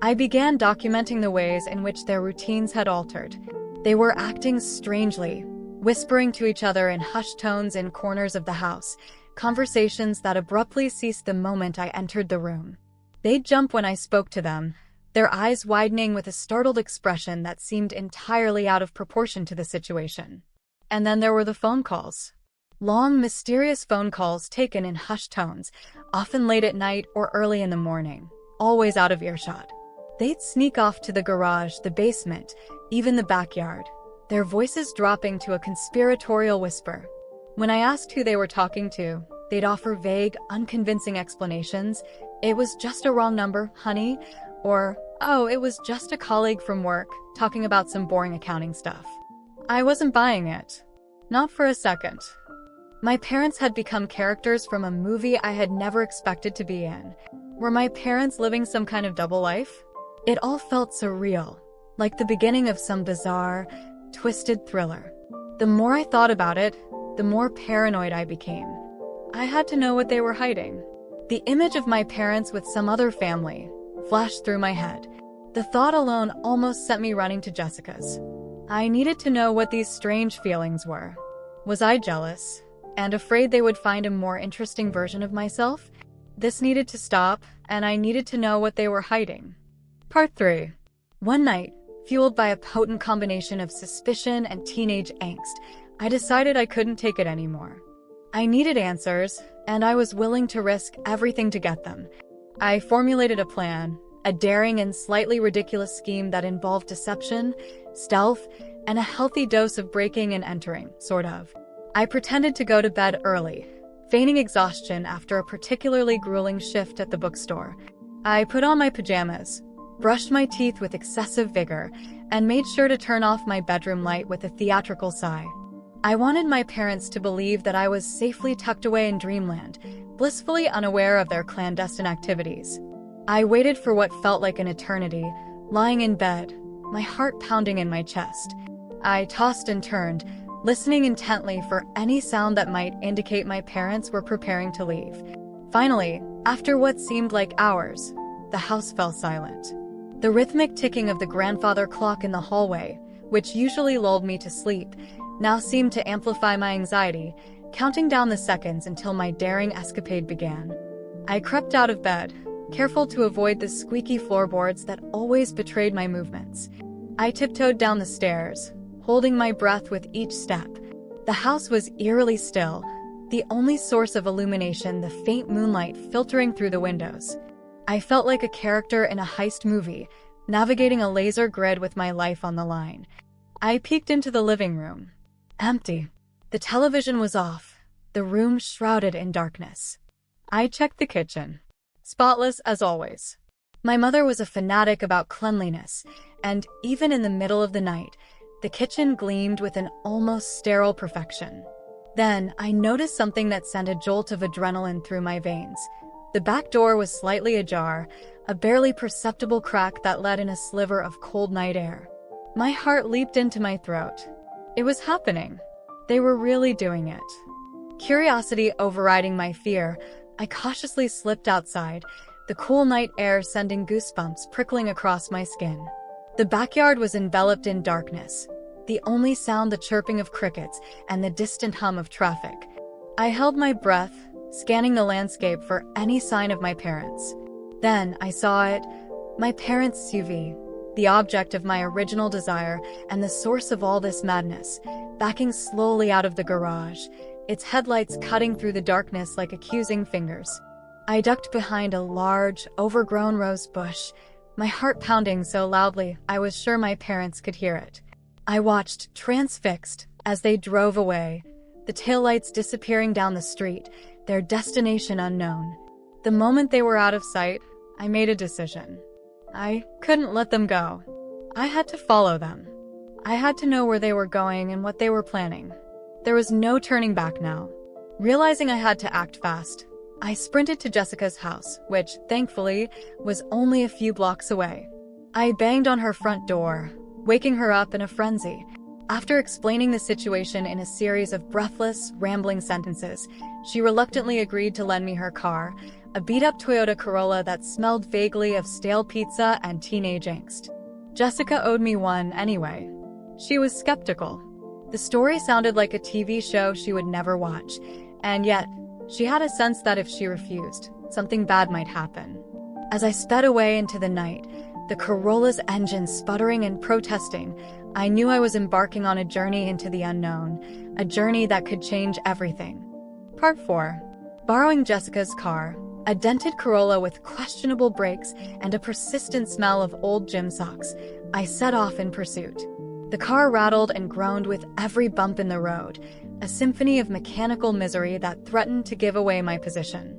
A: I began documenting the ways in which their routines had altered. They were acting strangely, whispering to each other in hushed tones in corners of the house, conversations that abruptly ceased the moment I entered the room. They'd jump when I spoke to them, their eyes widening with a startled expression that seemed entirely out of proportion to the situation. And then there were the phone calls. Long, mysterious phone calls taken in hushed tones, often late at night or early in the morning, always out of earshot. They'd sneak off to the garage, the basement, even the backyard, their voices dropping to a conspiratorial whisper. When I asked who they were talking to, they'd offer vague, unconvincing explanations. It was just a wrong number, honey, or, oh, it was just a colleague from work, talking about some boring accounting stuff. I wasn't buying it. Not for a second. My parents had become characters from a movie I had never expected to be in. Were my parents living some kind of double life? It all felt surreal, like the beginning of some bizarre, twisted thriller. The more I thought about it, the more paranoid I became. I had to know what they were hiding. The image of my parents with some other family flashed through my head. The thought alone almost sent me running to Jessica's. I needed to know what these strange feelings were. Was I jealous and afraid they would find a more interesting version of myself? This needed to stop, and I needed to know what they were hiding. Part 3. One night, fueled by a potent combination of suspicion and teenage angst, I decided I couldn't take it anymore. I needed answers, and I was willing to risk everything to get them. I formulated a plan, a daring and slightly ridiculous scheme that involved deception, stealth, and a healthy dose of breaking and entering, sort of. I pretended to go to bed early, feigning exhaustion after a particularly grueling shift at the bookstore. I put on my pajamas, brushed my teeth with excessive vigor, and made sure to turn off my bedroom light with a theatrical sigh. I wanted my parents to believe that I was safely tucked away in dreamland, blissfully unaware of their clandestine activities. I waited for what felt like an eternity, lying in bed, my heart pounding in my chest. I tossed and turned, listening intently for any sound that might indicate my parents were preparing to leave. Finally, after what seemed like hours, the house fell silent. The rhythmic ticking of the grandfather clock in the hallway, which usually lulled me to sleep, now seemed to amplify my anxiety, counting down the seconds until my daring escapade began. I crept out of bed, careful to avoid the squeaky floorboards that always betrayed my movements. I tiptoed down the stairs, holding my breath with each step. The house was eerily still, the only source of illumination the faint moonlight filtering through the windows. I felt like a character in a heist movie, navigating a laser grid with my life on the line. I peeked into the living room. Empty. The television was off, the room shrouded in darkness. I checked the kitchen. Spotless as always. My mother was a fanatic about cleanliness, and even in the middle of the night, the kitchen gleamed with an almost sterile perfection. Then, I noticed something that sent a jolt of adrenaline through my veins. The back door was slightly ajar, a barely perceptible crack that let in a sliver of cold night air. My heart leaped into my throat. It was happening. They were really doing it. Curiosity overriding my fear, I cautiously slipped outside, the cool night air sending goosebumps prickling across my skin. The backyard was enveloped in darkness, the only sound the chirping of crickets and the distant hum of traffic. I held my breath, scanning the landscape for any sign of my parents. Then I saw it, my parents' SUV, the object of my original desire and the source of all this madness, backing slowly out of the garage, its headlights cutting through the darkness like accusing fingers. I ducked behind a large, overgrown rose bush, my heart pounding so loudly I was sure my parents could hear it. I watched, transfixed, as they drove away, the taillights disappearing down the street, their destination unknown. The moment they were out of sight, I made a decision. I couldn't let them go. I had to follow them. I had to know where they were going and what they were planning. There was no turning back now. Realizing I had to act fast, I sprinted to Jessica's house, which, thankfully, was only a few blocks away. I banged on her front door, waking her up in a frenzy. After explaining the situation in a series of breathless, rambling sentences, she reluctantly agreed to lend me her car, a beat-up Toyota Corolla that smelled vaguely of stale pizza and teenage angst. Jessica owed me one anyway. She was skeptical. The story sounded like a TV show she would never watch, and yet, she had a sense that if she refused, something bad might happen. As I sped away into the night, the Corolla's engine sputtering and protesting, I knew I was embarking on a journey into the unknown, a journey that could change everything. Part 4. Borrowing Jessica's car, a dented Corolla with questionable brakes and a persistent smell of old gym socks, I set off in pursuit. The car rattled and groaned with every bump in the road, a symphony of mechanical misery that threatened to give away my position.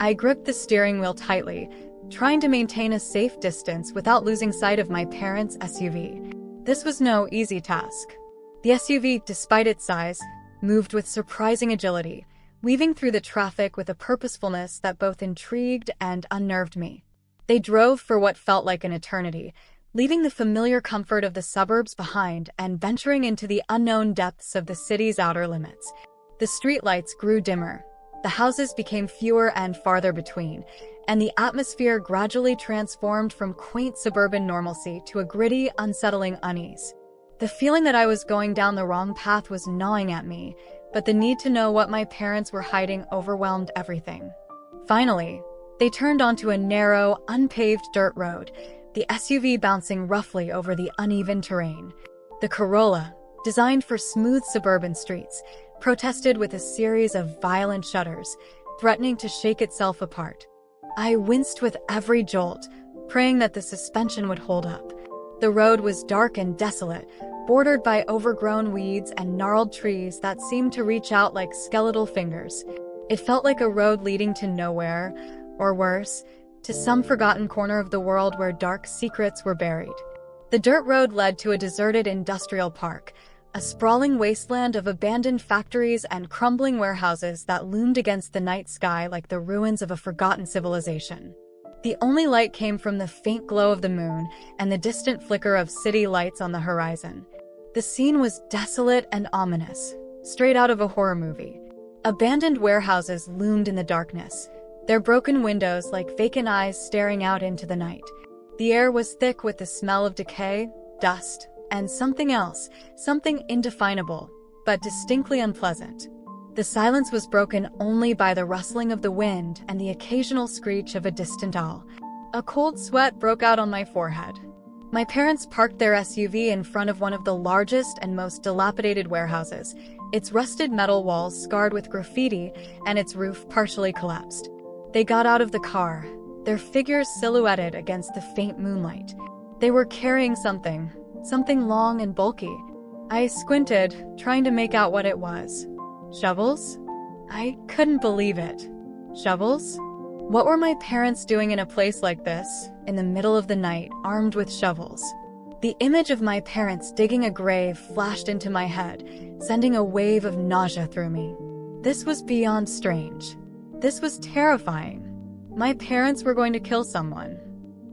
A: I gripped the steering wheel tightly, trying to maintain a safe distance without losing sight of my parents' SUV. This was no easy task. The SUV, despite its size, moved with surprising agility, weaving through the traffic with a purposefulness that both intrigued and unnerved me. They drove for what felt like an eternity, leaving the familiar comfort of the suburbs behind and venturing into the unknown depths of the city's outer limits. The streetlights grew dimmer, the houses became fewer and farther between, and the atmosphere gradually transformed from quaint suburban normalcy to a gritty, unsettling unease. The feeling that I was going down the wrong path was gnawing at me, but the need to know what my parents were hiding overwhelmed everything. Finally, they turned onto a narrow, unpaved dirt road, the SUV bouncing roughly over the uneven terrain. The Corolla, designed for smooth suburban streets, protested with a series of violent shudders, threatening to shake itself apart. I winced with every jolt, praying that the suspension would hold up. The road was dark and desolate, bordered by overgrown weeds and gnarled trees that seemed to reach out like skeletal fingers. It felt like a road leading to nowhere, or worse, to some forgotten corner of the world where dark secrets were buried. The dirt road led to a deserted industrial park, a sprawling wasteland of abandoned factories and crumbling warehouses that loomed against the night sky like the ruins of a forgotten civilization. The only light came from the faint glow of the moon and the distant flicker of city lights on the horizon. The scene was desolate and ominous, straight out of a horror movie. Abandoned warehouses loomed in the darkness, their broken windows like vacant eyes staring out into the night. The air was thick with the smell of decay, dust, and something else, something indefinable, but distinctly unpleasant. The silence was broken only by the rustling of the wind and the occasional screech of a distant owl. A cold sweat broke out on my forehead. My parents parked their SUV in front of one of the largest and most dilapidated warehouses, its rusted metal walls scarred with graffiti and its roof partially collapsed. They got out of the car, their figures silhouetted against the faint moonlight. They were carrying something long and bulky. I squinted, trying to make out what it was. Shovels? I couldn't believe it. Shovels? What were my parents doing in a place like this, in the middle of the night, armed with shovels? The image of my parents digging a grave flashed into my head, sending a wave of nausea through me. This was beyond strange. This was terrifying. My parents were going to kill someone.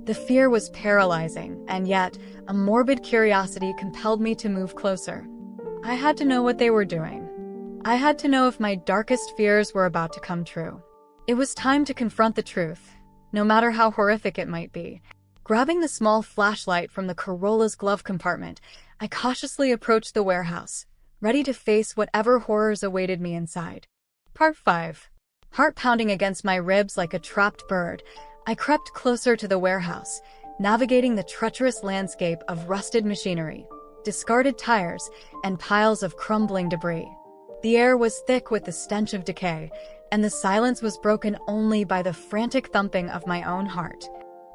A: The fear was paralyzing, and yet, a morbid curiosity compelled me to move closer. I had to know what they were doing. I had to know if my darkest fears were about to come true. It was time to confront the truth, no matter how horrific it might be. Grabbing the small flashlight from the Corolla's glove compartment, I cautiously approached the warehouse, ready to face whatever horrors awaited me inside. Part 5. Heart pounding against my ribs like a trapped bird, I crept closer to the warehouse, navigating the treacherous landscape of rusted machinery, discarded tires, and piles of crumbling debris. The air was thick with the stench of decay, and the silence was broken only by the frantic thumping of my own heart.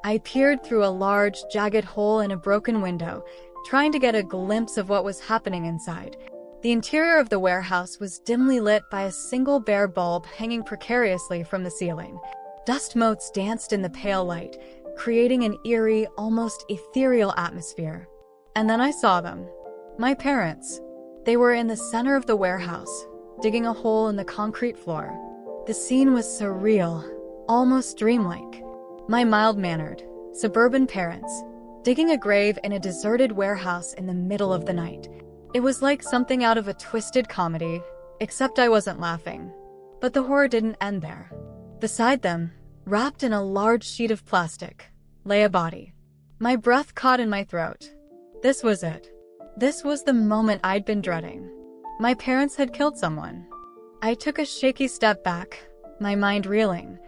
A: I peered through a large, jagged hole in a broken window, trying to get a glimpse of what was happening inside. The interior of the warehouse was dimly lit by a single bare bulb hanging precariously from the ceiling. Dust motes danced in the pale light, creating an eerie, almost ethereal atmosphere. And then I saw them. My parents. They were in the center of the warehouse, digging a hole in the concrete floor. The scene was surreal, almost dreamlike. My mild-mannered, suburban parents, digging a grave in a deserted warehouse in the middle of the night. It was like something out of a twisted comedy, except I wasn't laughing. But the horror didn't end there. Beside them, wrapped in a large sheet of plastic, lay a body. My breath caught in my throat. This was it. This was the moment I'd been dreading. My parents had killed someone. I took a shaky step back, my mind reeling.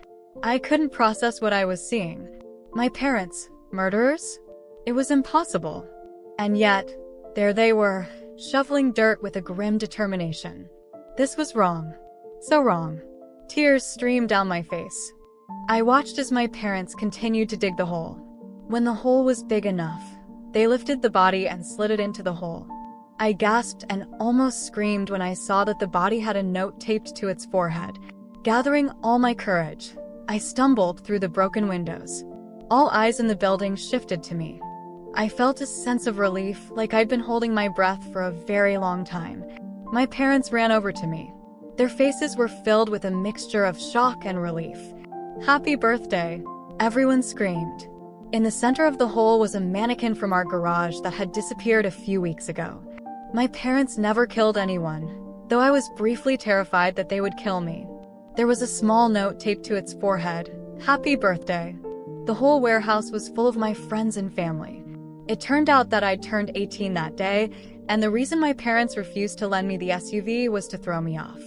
A: I couldn't process what I was seeing. My parents, murderers? It was impossible. And yet, there they were, shoveling dirt with a grim determination. This was wrong. So wrong. Tears streamed down my face. I watched as my parents continued to dig the hole. When the hole was big enough, they lifted the body and slid it into the hole. I gasped and almost screamed when I saw that the body had a note taped to its forehead. Gathering all my courage, I stumbled through the broken windows. All eyes in the building shifted to me. I felt a sense of relief, like I'd been holding my breath for a very long time. My parents ran over to me. Their faces were filled with a mixture of shock and relief. "Happy birthday!" everyone screamed. In the center of the hole was a mannequin from our garage that had disappeared a few weeks ago. My parents never killed anyone, though I was briefly terrified that they would kill me. There was a small note taped to its forehead, "Happy birthday." The whole warehouse was full of my friends and family. It turned out that I'd turned 18 that day, and the reason my parents refused to lend me the SUV was to throw me off.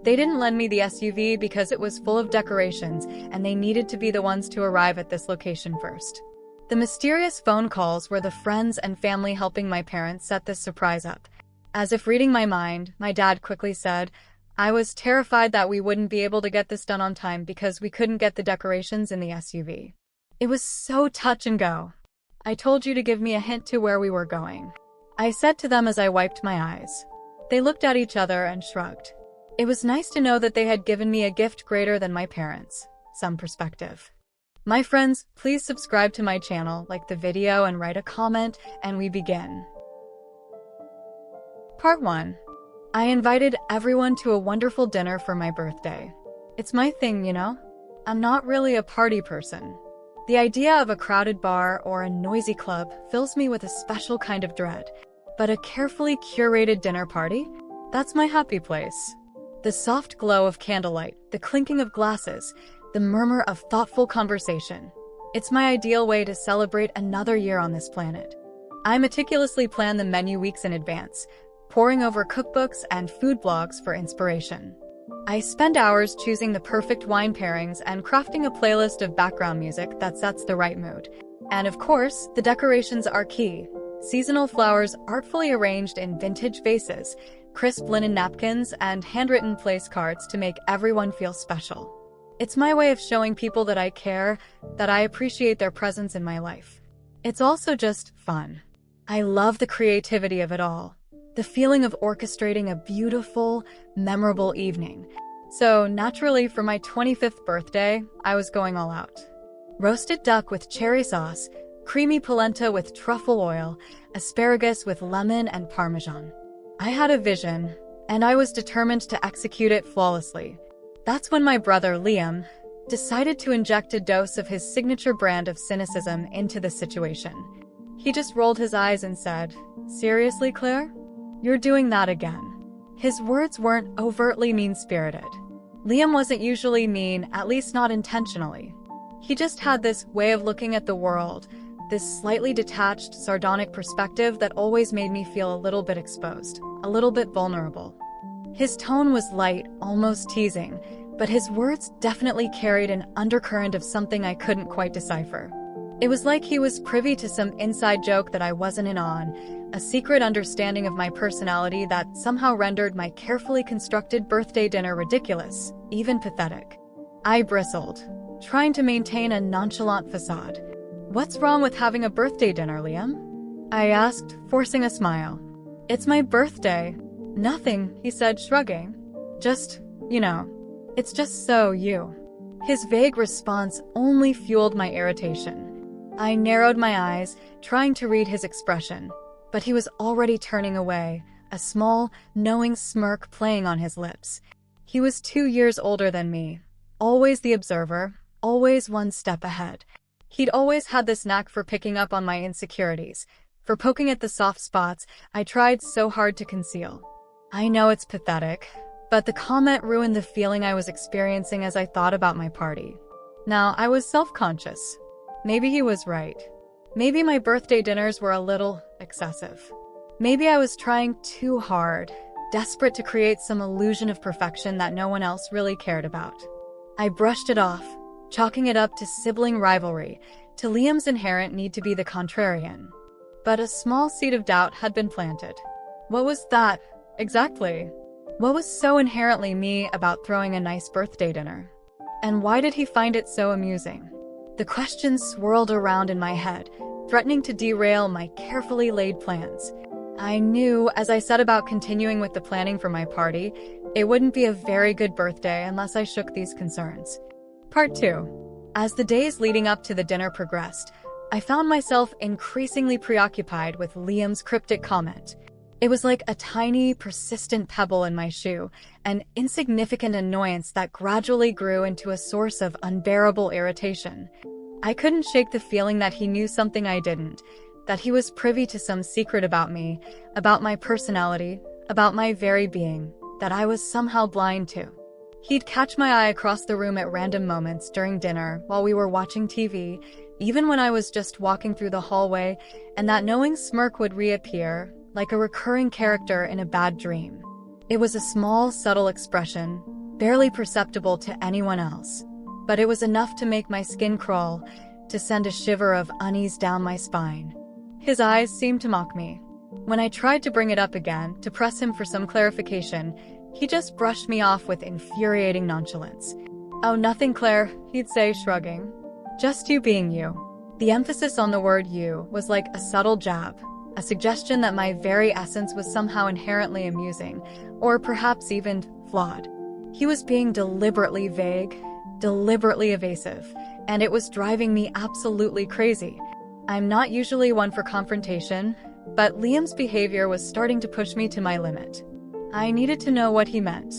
A: They didn't lend me the SUV because it was full of decorations, and they needed to be the ones to arrive at this location first. The mysterious phone calls were the friends and family helping my parents set this surprise up. As if reading my mind, my dad quickly said, "I was terrified that we wouldn't be able to get this done on time because we couldn't get the decorations in the SUV. It was so touch and go. I told you to give me a hint to where we were going," I said to them as I wiped my eyes. They looked at each other and shrugged. It was nice to know that they had given me a gift greater than my parents. Some perspective. My friends, please subscribe to my channel, like the video, and write a comment, and we begin. Part 1. I invited everyone to a wonderful dinner for my birthday. It's my thing, you know? I'm not really a party person. The idea of a crowded bar or a noisy club fills me with a special kind of dread. But a carefully curated dinner party? That's my happy place. The soft glow of candlelight, the clinking of glasses, the murmur of thoughtful conversation. It's my ideal way to celebrate another year on this planet. I meticulously plan the menu weeks in advance, poring over cookbooks and food blogs for inspiration. I spend hours choosing the perfect wine pairings and crafting a playlist of background music that sets the right mood. And of course, the decorations are key. Seasonal flowers artfully arranged in vintage vases, crisp linen napkins, and handwritten place cards to make everyone feel special. It's my way of showing people that I care, that I appreciate their presence in my life. It's also just fun. I love the creativity of it all. The feeling of orchestrating a beautiful, memorable evening. So naturally, for my 25th birthday, I was going all out. Roasted duck with cherry sauce, creamy polenta with truffle oil, asparagus with lemon and parmesan. I had a vision, and I was determined to execute it flawlessly. That's when my brother, Liam, decided to inject a dose of his signature brand of cynicism into the situation. He just rolled his eyes and said, "Seriously, Claire? You're doing that again." His words weren't overtly mean-spirited. Liam wasn't usually mean, at least not intentionally. He just had this way of looking at the world, this slightly detached, sardonic perspective that always made me feel a little bit exposed, a little bit vulnerable. His tone was light, almost teasing, but his words definitely carried an undercurrent of something I couldn't quite decipher. It was like he was privy to some inside joke that I wasn't in on, a secret understanding of my personality that somehow rendered my carefully constructed birthday dinner ridiculous, even pathetic. I bristled, trying to maintain a nonchalant facade. "What's wrong with having a birthday dinner, Liam?" I asked, forcing a smile. "It's my birthday." "Nothing," he said, shrugging. "Just, it's just so you." His vague response only fueled my irritation. I narrowed my eyes, trying to read his expression, but he was already turning away, a small, knowing smirk playing on his lips. He was 2 years older than me, always the observer, always one step ahead. He'd always had this knack for picking up on my insecurities, for poking at the soft spots I tried so hard to conceal. I know it's pathetic, but the comment ruined the feeling I was experiencing as I thought about my party. Now, I was self-conscious. Maybe he was right. Maybe my birthday dinners were a little excessive. Maybe I was trying too hard, desperate to create some illusion of perfection that no one else really cared about. I brushed it off, chalking it up to sibling rivalry, to Liam's inherent need to be the contrarian. But a small seed of doubt had been planted. What was that, exactly? What was so inherently me about throwing a nice birthday dinner? And why did he find it so amusing? The questions swirled around in my head, threatening to derail my carefully laid plans. I knew, as I set about continuing with the planning for my party, it wouldn't be a very good birthday unless I shook these concerns. Part 2. As the days leading up to the dinner progressed, I found myself increasingly preoccupied with Liam's cryptic comment. It was like a tiny, persistent pebble in my shoe, an insignificant annoyance that gradually grew into a source of unbearable irritation. I couldn't shake the feeling that he knew something I didn't, that he was privy to some secret about me, about my personality, about my very being, that I was somehow blind to. He'd catch my eye across the room at random moments during dinner while we were watching TV, even when I was just walking through the hallway, and that knowing smirk would reappear, like a recurring character in a bad dream. It was a small, subtle expression, barely perceptible to anyone else, but it was enough to make my skin crawl, to send a shiver of unease down my spine. His eyes seemed to mock me. When I tried to bring it up again, to press him for some clarification, he just brushed me off with infuriating nonchalance. "Oh, nothing, Claire," he'd say, shrugging. "Just you being you." The emphasis on the word you was like a subtle jab, a suggestion that my very essence was somehow inherently amusing, or perhaps even flawed. He was being deliberately vague, deliberately evasive, and it was driving me absolutely crazy. I'm not usually one for confrontation, but Liam's behavior was starting to push me to my limit. I needed to know what he meant.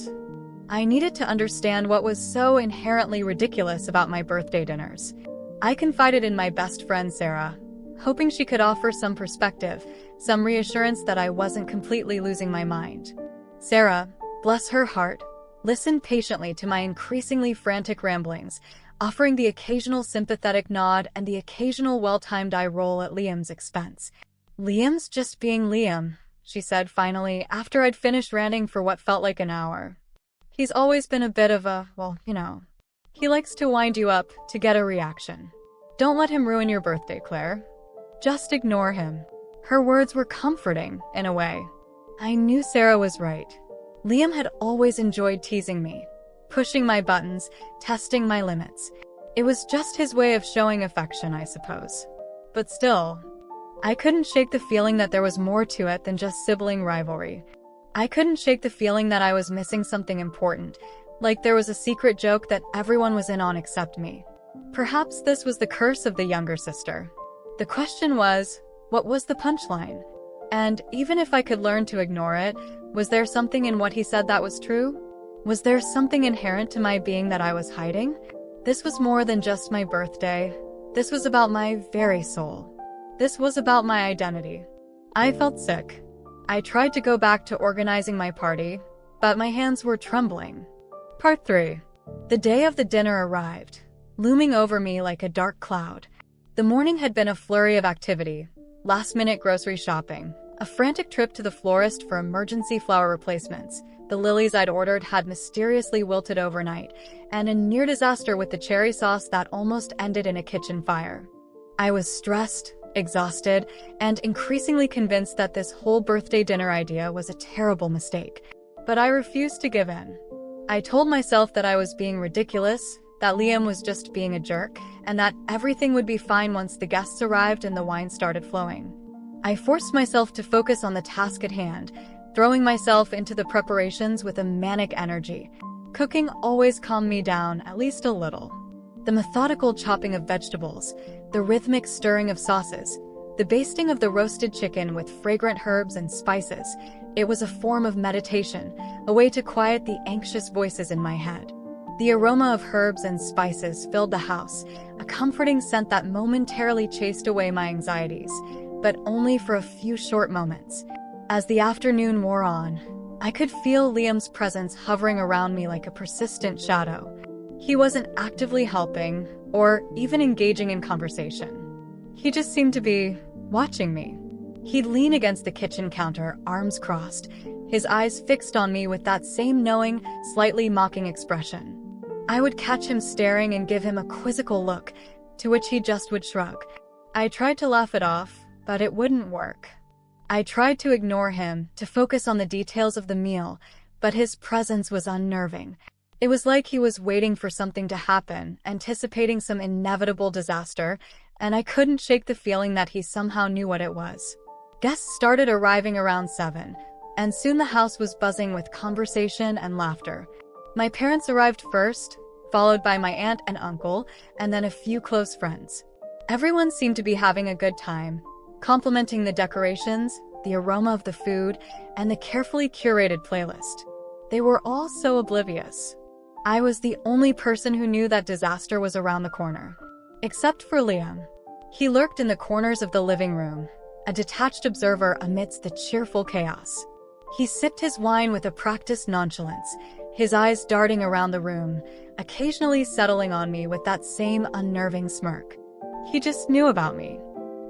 A: I needed to understand what was so inherently ridiculous about my birthday dinners. I confided in my best friend Sarah, hoping she could offer some perspective, some reassurance that I wasn't completely losing my mind. Sarah, bless her heart, listened patiently to my increasingly frantic ramblings, offering the occasional sympathetic nod and the occasional well-timed eye roll at Liam's expense. "Liam's just being Liam," she said finally, after I'd finished ranting for what felt like an hour. "He's always been a bit of a, he likes to wind you up to get a reaction. Don't let him ruin your birthday, Claire. Just ignore him." Her words were comforting, in a way. I knew Sarah was right. Liam had always enjoyed teasing me, pushing my buttons, testing my limits. It was just his way of showing affection, I suppose. But still, I couldn't shake the feeling that there was more to it than just sibling rivalry. I couldn't shake the feeling that I was missing something important, like there was a secret joke that everyone was in on except me. Perhaps this was the curse of the younger sister. The question was, what was the punchline? And even if I could learn to ignore it, was there something in what he said that was true? Was there something inherent to my being that I was hiding? This was more than just my birthday. This was about my very soul. This was about my identity. I felt sick. I tried to go back to organizing my party, but my hands were trembling. Part 3. The day of the dinner arrived, looming over me like a dark cloud. The morning had been a flurry of activity, last-minute grocery shopping, a frantic trip to the florist for emergency flower replacements. The lilies I'd ordered had mysteriously wilted overnight, and a near disaster with the cherry sauce that almost ended in a kitchen fire. I was stressed, exhausted, and increasingly convinced that this whole birthday dinner idea was a terrible mistake. But I refused to give in. I told myself that I was being ridiculous, that Liam was just being a jerk, and that everything would be fine once the guests arrived and the wine started flowing. I forced myself to focus on the task at hand, throwing myself into the preparations with a manic energy. Cooking always calmed me down, at least a little. The methodical chopping of vegetables, the rhythmic stirring of sauces, the basting of the roasted chicken with fragrant herbs and spices. It was a form of meditation, a way to quiet the anxious voices in my head. The aroma of herbs and spices filled the house, a comforting scent that momentarily chased away my anxieties, but only for a few short moments. As the afternoon wore on, I could feel Liam's presence hovering around me like a persistent shadow. He wasn't actively helping or even engaging in conversation. He just seemed to be watching me. He'd lean against the kitchen counter, arms crossed, his eyes fixed on me with that same knowing, slightly mocking expression. I would catch him staring and give him a quizzical look, to which he just would shrug. I tried to laugh it off, but it wouldn't work. I tried to ignore him, to focus on the details of the meal, but his presence was unnerving. It was like he was waiting for something to happen, anticipating some inevitable disaster, and I couldn't shake the feeling that he somehow knew what it was. Guests started arriving around 7, and soon the house was buzzing with conversation and laughter. My parents arrived first, followed by my aunt and uncle, and then a few close friends. Everyone seemed to be having a good time, complimenting the decorations, the aroma of the food, and the carefully curated playlist. They were all so oblivious. I was the only person who knew that disaster was around the corner. Except for Liam. He lurked in the corners of the living room, a detached observer amidst the cheerful chaos. He sipped his wine with a practiced nonchalance, his eyes darting around the room, occasionally settling on me with that same unnerving smirk. He just knew about me.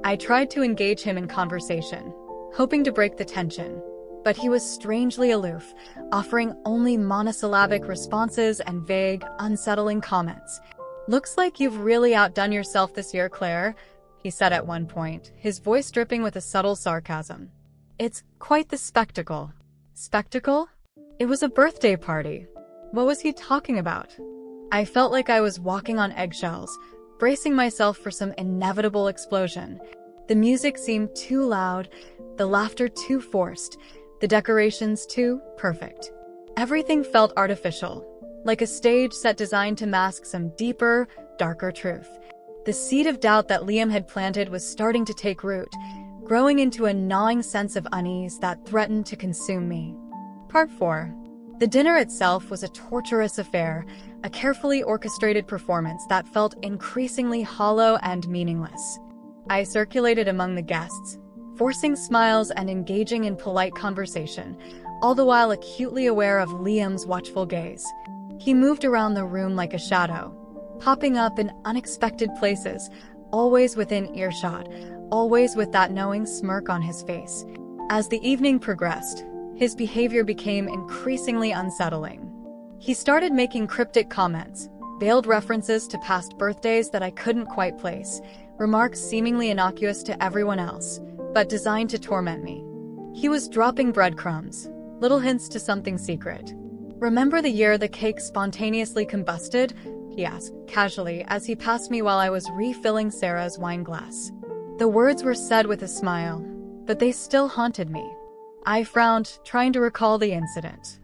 A: I tried to engage him in conversation, hoping to break the tension, but he was strangely aloof, offering only monosyllabic responses and vague, unsettling comments. "Looks like you've really outdone yourself this year, Claire," he said at one point, his voice dripping with a subtle sarcasm. "It's quite the spectacle." Spectacle? It was a birthday party. What was he talking about? I felt like I was walking on eggshells, bracing myself for some inevitable explosion. The music seemed too loud, the laughter too forced, the decorations too perfect. Everything felt artificial, like a stage set designed to mask some deeper, darker truth. The seed of doubt that Liam had planted was starting to take root, growing into a gnawing sense of unease that threatened to consume me. Part 4. The dinner itself was a torturous affair, a carefully orchestrated performance that felt increasingly hollow and meaningless. I circulated among the guests, forcing smiles and engaging in polite conversation, all the while acutely aware of Liam's watchful gaze. He moved around the room like a shadow, popping up in unexpected places, always within earshot, always with that knowing smirk on his face. As the evening progressed, his behavior became increasingly unsettling. He started making cryptic comments, veiled references to past birthdays that I couldn't quite place, remarks seemingly innocuous to everyone else, but designed to torment me. He was dropping breadcrumbs, little hints to something secret. "Remember the year the cake spontaneously combusted?" he asked, casually, as he passed me while I was refilling Sarah's wine glass. The words were said with a smile, but they still haunted me. I frowned, trying to recall the incident.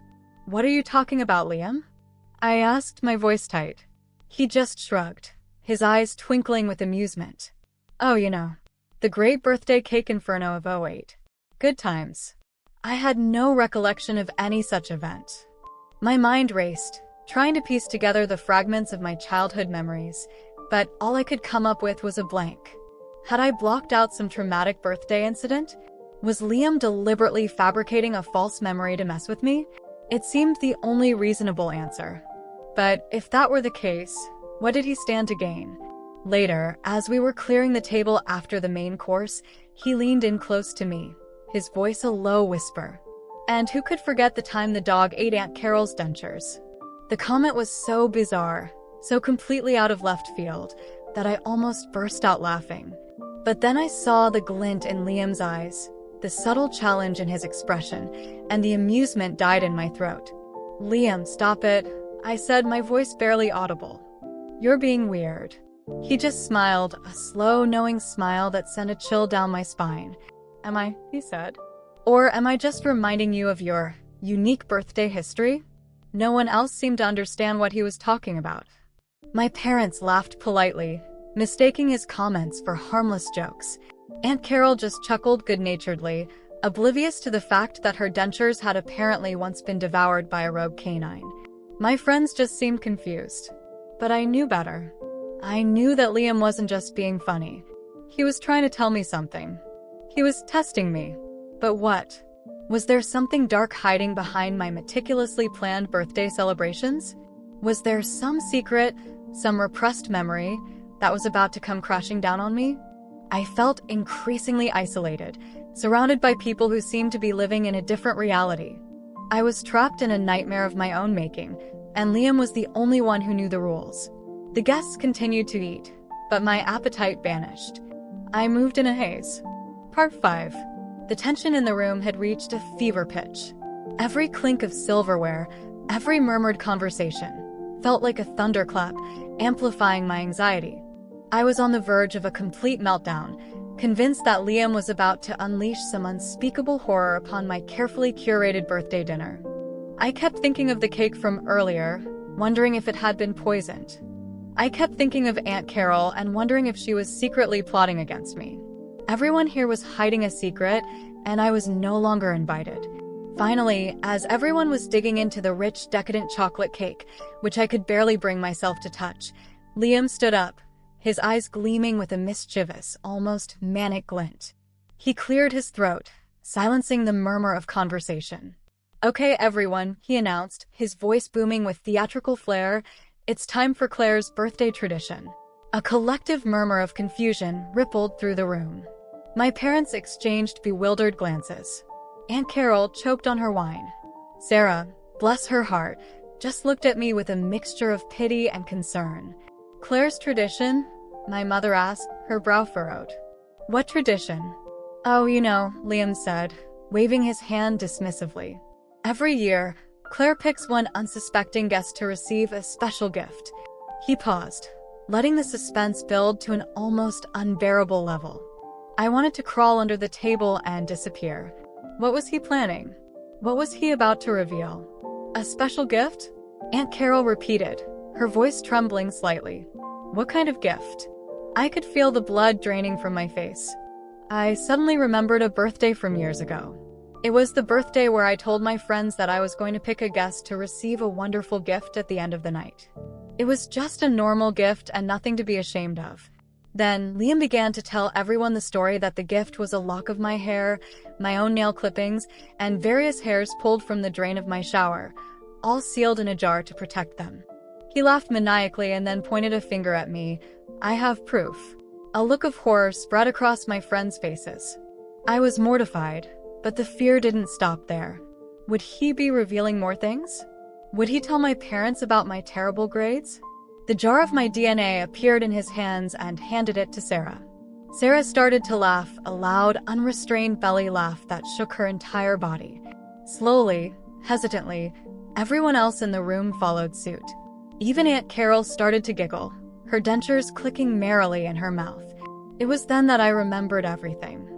A: "What are you talking about, Liam?" I asked, my voice tight. He just shrugged, his eyes twinkling with amusement. "Oh, the great birthday cake inferno of '08. Good times." I had no recollection of any such event. My mind raced, trying to piece together the fragments of my childhood memories, but all I could come up with was a blank. Had I blocked out some traumatic birthday incident? Was Liam deliberately fabricating a false memory to mess with me? It seemed the only reasonable answer. But if that were the case, what did he stand to gain? Later, as we were clearing the table after the main course, he leaned in close to me, his voice a low whisper. "And who could forget the time the dog ate Aunt Carol's dentures?" The comment was so bizarre, so completely out of left field, that I almost burst out laughing. But then I saw the glint in Liam's eyes, the subtle challenge in his expression, and the amusement died in my throat. "Liam, stop it," I said, my voice barely audible. "You're being weird." He just smiled, a slow, knowing smile that sent a chill down my spine. "Am I?" he said. "Or am I just reminding you of your unique birthday history?" No one else seemed to understand what he was talking about. My parents laughed politely, mistaking his comments for harmless jokes. Aunt Carol just chuckled good-naturedly, oblivious to the fact that her dentures had apparently once been devoured by a rogue canine. My friends just seemed confused. But I knew better. I knew that Liam wasn't just being funny. He was trying to tell me something. He was testing me. But what? Was there something dark hiding behind my meticulously planned birthday celebrations? Was there some secret, some repressed memory that was about to come crashing down on me? I felt increasingly isolated, surrounded by people who seemed to be living in a different reality. I was trapped in a nightmare of my own making, and Liam was the only one who knew the rules. The guests continued to eat, but my appetite vanished. I moved in a haze. Part 5. The tension in the room had reached a fever pitch. Every clink of silverware, every murmured conversation, felt like a thunderclap, amplifying my anxiety. I was on the verge of a complete meltdown, convinced that Liam was about to unleash some unspeakable horror upon my carefully curated birthday dinner. I kept thinking of the cake from earlier, wondering if it had been poisoned. I kept thinking of Aunt Carol and wondering if she was secretly plotting against me. Everyone here was hiding a secret, and I was no longer invited. Finally, as everyone was digging into the rich, decadent chocolate cake, which I could barely bring myself to touch, Liam stood up, his eyes gleaming with a mischievous, almost manic glint. He cleared his throat, silencing the murmur of conversation. "Okay, everyone," he announced, his voice booming with theatrical flair, "it's time for Claire's birthday tradition." A collective murmur of confusion rippled through the room. My parents exchanged bewildered glances. Aunt Carol choked on her wine. Sarah, bless her heart, just looked at me with a mixture of pity and concern. "Claire's tradition?" my mother asked, her brow furrowed. "What tradition?" "Oh, you know," Liam said, waving his hand dismissively. "Every year, Claire picks one unsuspecting guest to receive a special gift." He paused, letting the suspense build to an almost unbearable level. I wanted to crawl under the table and disappear. What was he planning? What was he about to reveal? "A special gift?" Aunt Carol repeated, her voice trembling slightly. "What kind of gift?" I could feel the blood draining from my face. I suddenly remembered a birthday from years ago. It was the birthday where I told my friends that I was going to pick a guest to receive a wonderful gift at the end of the night. It was just a normal gift and nothing to be ashamed of. Then Liam began to tell everyone the story that the gift was a lock of my hair, my own nail clippings, and various hairs pulled from the drain of my shower, all sealed in a jar to protect them. He laughed maniacally and then pointed a finger at me. "I have proof." A look of horror spread across my friends' faces. I was mortified, but the fear didn't stop there. Would he be revealing more things? Would he tell my parents about my terrible grades? The jar of my DNA appeared in his hands and handed it to Sarah. Sarah started to laugh, a loud, unrestrained belly laugh that shook her entire body. Slowly, hesitantly, everyone else in the room followed suit. Even Aunt Carol started to giggle, her dentures clicking merrily in her mouth. It was then that I remembered everything.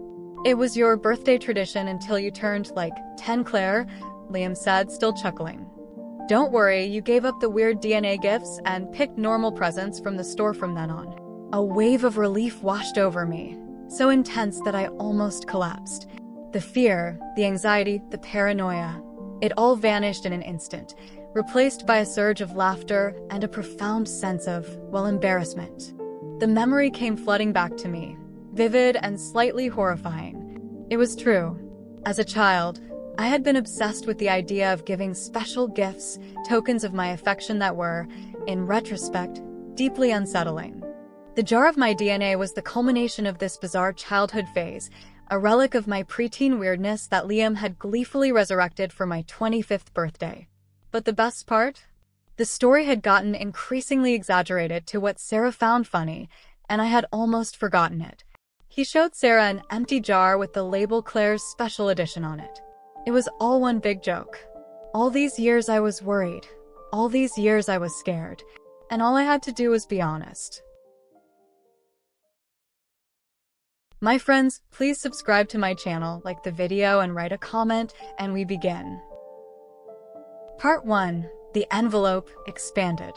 A: "It was your birthday tradition until you turned like 10, Claire," Liam said, still chuckling. "Don't worry, you gave up the weird DNA gifts and picked normal presents from the store from then on." A wave of relief washed over me, so intense that I almost collapsed. The fear, the anxiety, the paranoia, it all vanished in an instant, replaced by a surge of laughter and a profound sense of, well, embarrassment. The memory came flooding back to me, vivid and slightly horrifying. It was true. As a child, I had been obsessed with the idea of giving special gifts, tokens of my affection that were, in retrospect, deeply unsettling. The jar of my DNA was the culmination of this bizarre childhood phase, a relic of my preteen weirdness that Liam had gleefully resurrected for my 25th birthday. But the best part? The story had gotten increasingly exaggerated to what Sarah found funny, and I had almost forgotten it. He showed Sarah an empty jar with the label Claire's Special Edition on it. It was all one big joke. All these years I was worried. All these years I was scared. And all I had to do was be honest. My friends, please subscribe to my channel, like the video and write a comment, and we begin. Part 1. The envelope expanded.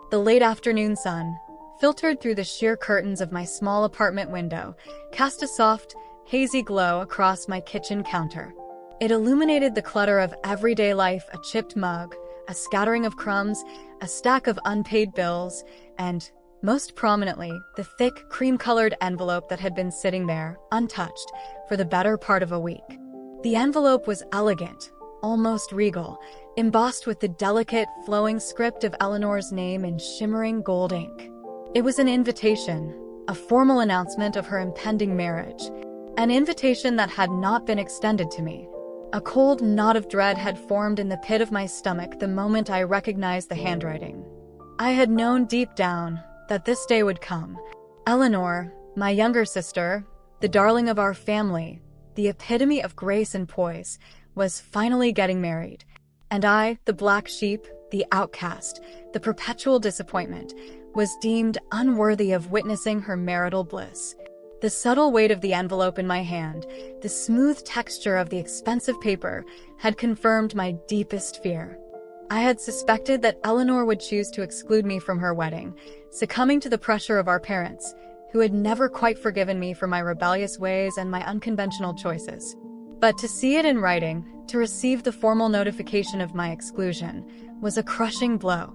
A: The late afternoon sun, filtered through the sheer curtains of my small apartment window, cast a soft, hazy glow across my kitchen counter. It illuminated the clutter of everyday life: a chipped mug, a scattering of crumbs, a stack of unpaid bills, and, most prominently, the thick, cream-colored envelope that had been sitting there, untouched, for the better part of a week. The envelope was elegant, almost regal, embossed with the delicate, flowing script of Eleanor's name in shimmering gold ink. It was an invitation, a formal announcement of her impending marriage, an invitation that had not been extended to me. A cold knot of dread had formed in the pit of my stomach the moment I recognized the handwriting. I had known deep down that this day would come. Eleanor, my younger sister, the darling of our family, the epitome of grace and poise, was finally getting married. And I, the black sheep, the outcast, the perpetual disappointment, was deemed unworthy of witnessing her marital bliss. The subtle weight of the envelope in my hand, the smooth texture of the expensive paper, had confirmed my deepest fear. I had suspected that Eleanor would choose to exclude me from her wedding, succumbing to the pressure of our parents, who had never quite forgiven me for my rebellious ways and my unconventional choices. But to see it in writing, to receive the formal notification of my exclusion, was a crushing blow.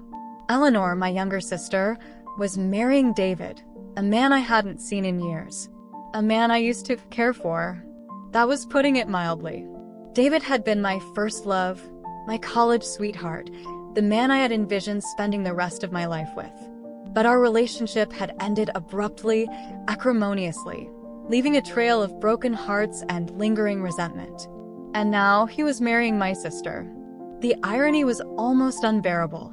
A: Eleanor, my younger sister, was marrying David, a man I hadn't seen in years. A man I used to care for. That was putting it mildly. David had been my first love, my college sweetheart, the man I had envisioned spending the rest of my life with. But our relationship had ended abruptly, acrimoniously, leaving a trail of broken hearts and lingering resentment. And now he was marrying my sister. The irony was almost unbearable.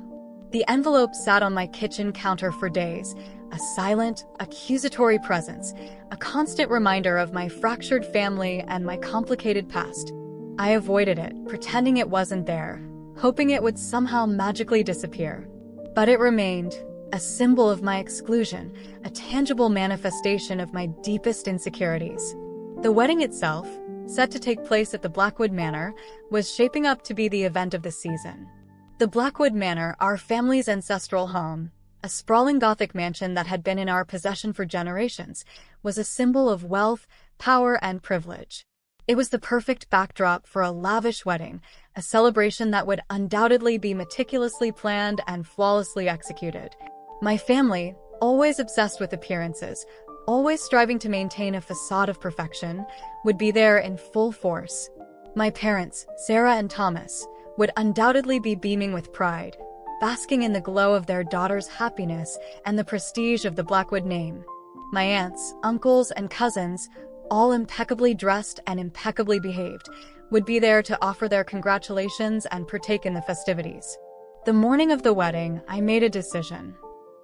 A: The envelope sat on my kitchen counter for days, a silent, accusatory presence, a constant reminder of my fractured family and my complicated past. I avoided it, pretending it wasn't there, hoping it would somehow magically disappear. But it remained, a symbol of my exclusion, a tangible manifestation of my deepest insecurities. The wedding itself, set to take place at the Blackwood Manor, was shaping up to be the event of the season. The Blackwood Manor, our family's ancestral home, a sprawling Gothic mansion that had been in our possession for generations, was a symbol of wealth, power, and privilege. It was the perfect backdrop for a lavish wedding, a celebration that would undoubtedly be meticulously planned and flawlessly executed. My family, always obsessed with appearances, always striving to maintain a facade of perfection, would be there in full force. My parents, Sarah and Thomas, would undoubtedly be beaming with pride, basking in the glow of their daughter's happiness and the prestige of the Blackwood name. My aunts, uncles, and cousins, all impeccably dressed and impeccably behaved, would be there to offer their congratulations and partake in the festivities. The morning of the wedding, I made a decision.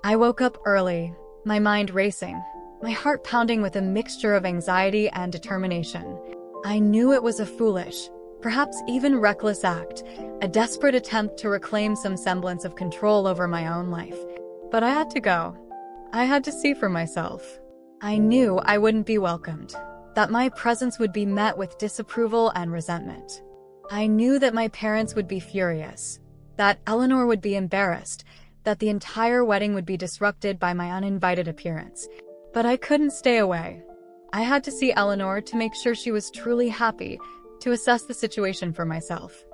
A: I woke up early, my mind racing, my heart pounding with a mixture of anxiety and determination. I knew it was a foolish, perhaps even reckless act, a desperate attempt to reclaim some semblance of control over my own life. But I had to go. I had to see for myself. I knew I wouldn't be welcomed, that my presence would be met with disapproval and resentment. I knew that my parents would be furious, that Eleanor would be embarrassed, that the entire wedding would be disrupted by my uninvited appearance. But I couldn't stay away. I had to see Eleanor to make sure she was truly happy, to assess the situation for myself.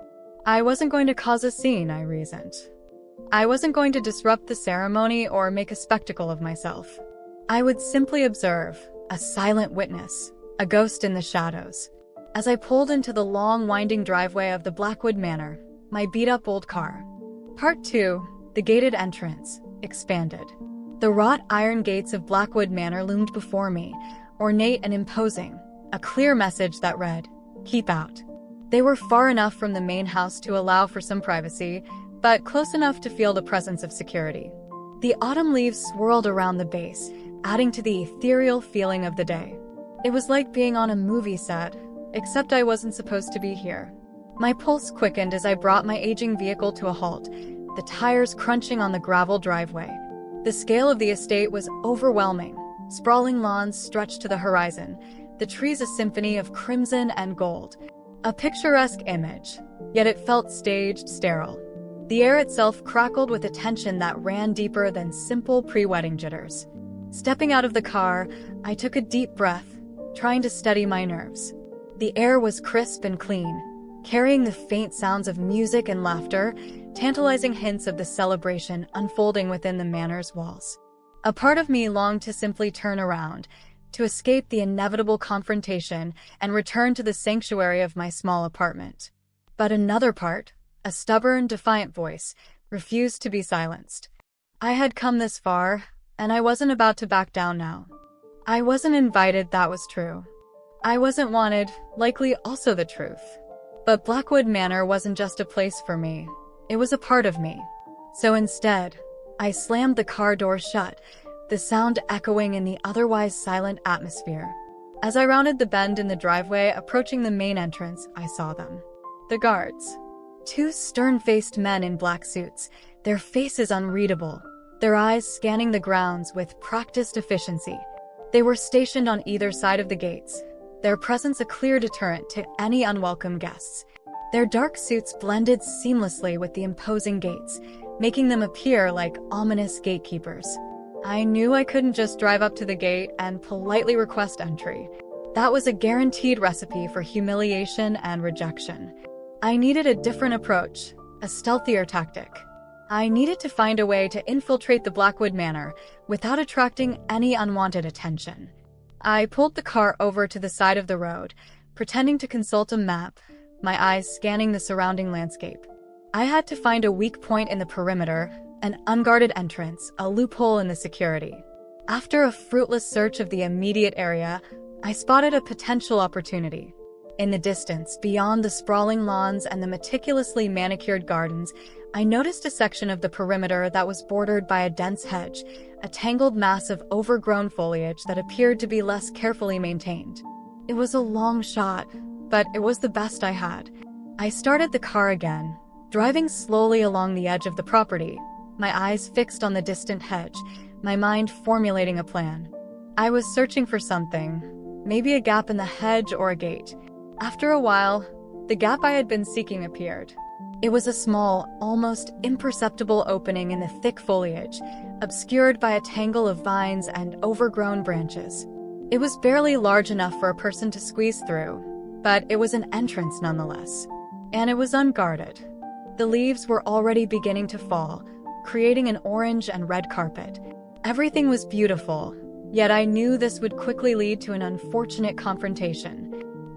A: I wasn't going to cause a scene, I reasoned. I wasn't going to disrupt the ceremony or make a spectacle of myself. I would simply observe, a silent witness, a ghost in the shadows. As I pulled into the long, winding driveway of the Blackwood Manor, my beat-up old car. Part 2, the gated entrance, expanded. The wrought iron gates of Blackwood Manor loomed before me, ornate and imposing, a clear message that read, "Keep out." They were far enough from the main house to allow for some privacy, but close enough to feel the presence of security. The autumn leaves swirled around the base, adding to the ethereal feeling of the day. It was like being on a movie set, except I wasn't supposed to be here. My pulse quickened as I brought my aging vehicle to a halt, the tires crunching on the gravel driveway. The scale of the estate was overwhelming. Sprawling lawns stretched to the horizon, the trees a symphony of crimson and gold. A picturesque image, yet it felt staged, sterile. The air itself crackled with a tension that ran deeper than simple pre-wedding jitters. Stepping out of the car, I took a deep breath, trying to steady my nerves. The air was crisp and clean, carrying the faint sounds of music and laughter, tantalizing hints of the celebration unfolding within the manor's walls. A part of me longed to simply turn around, to escape the inevitable confrontation and return to the sanctuary of my small apartment. But another part, a stubborn, defiant voice, refused to be silenced. I had come this far, and I wasn't about to back down now. I wasn't invited, that was true. I wasn't wanted, likely also the truth. But Blackwood Manor wasn't just a place for me. It was a part of me. So instead, I slammed the car door shut, the sound echoing in the otherwise silent atmosphere. As I rounded the bend in the driveway approaching the main entrance, I saw them. The guards. Two stern-faced men in black suits, their faces unreadable, their eyes scanning the grounds with practiced efficiency. They were stationed on either side of the gates, their presence a clear deterrent to any unwelcome guests. Their dark suits blended seamlessly with the imposing gates, making them appear like ominous gatekeepers. I knew I couldn't just drive up to the gate and politely request entry. That was a guaranteed recipe for humiliation and rejection. I needed a different approach, a stealthier tactic. I needed to find a way to infiltrate the Blackwood Manor without attracting any unwanted attention. I pulled the car over to the side of the road, pretending to consult a map, my eyes scanning the surrounding landscape. I had to find a weak point in the perimeter, an unguarded entrance, a loophole in the security. After a fruitless search of the immediate area, I spotted a potential opportunity. In the distance, beyond the sprawling lawns and the meticulously manicured gardens, I noticed a section of the perimeter that was bordered by a dense hedge, a tangled mass of overgrown foliage that appeared to be less carefully maintained. It was a long shot, but it was the best I had. I started the car again, driving slowly along the edge of the property, my eyes fixed on the distant hedge, my mind formulating a plan. I was searching for something, maybe a gap in the hedge or a gate. After a while, the gap I had been seeking appeared. It was a small, almost imperceptible opening in the thick foliage, obscured by a tangle of vines and overgrown branches. It was barely large enough for a person to squeeze through, but it was an entrance nonetheless. And it was unguarded. The leaves were already beginning to fall, creating an orange and red carpet. Everything was beautiful, yet I knew this would quickly lead to an unfortunate confrontation.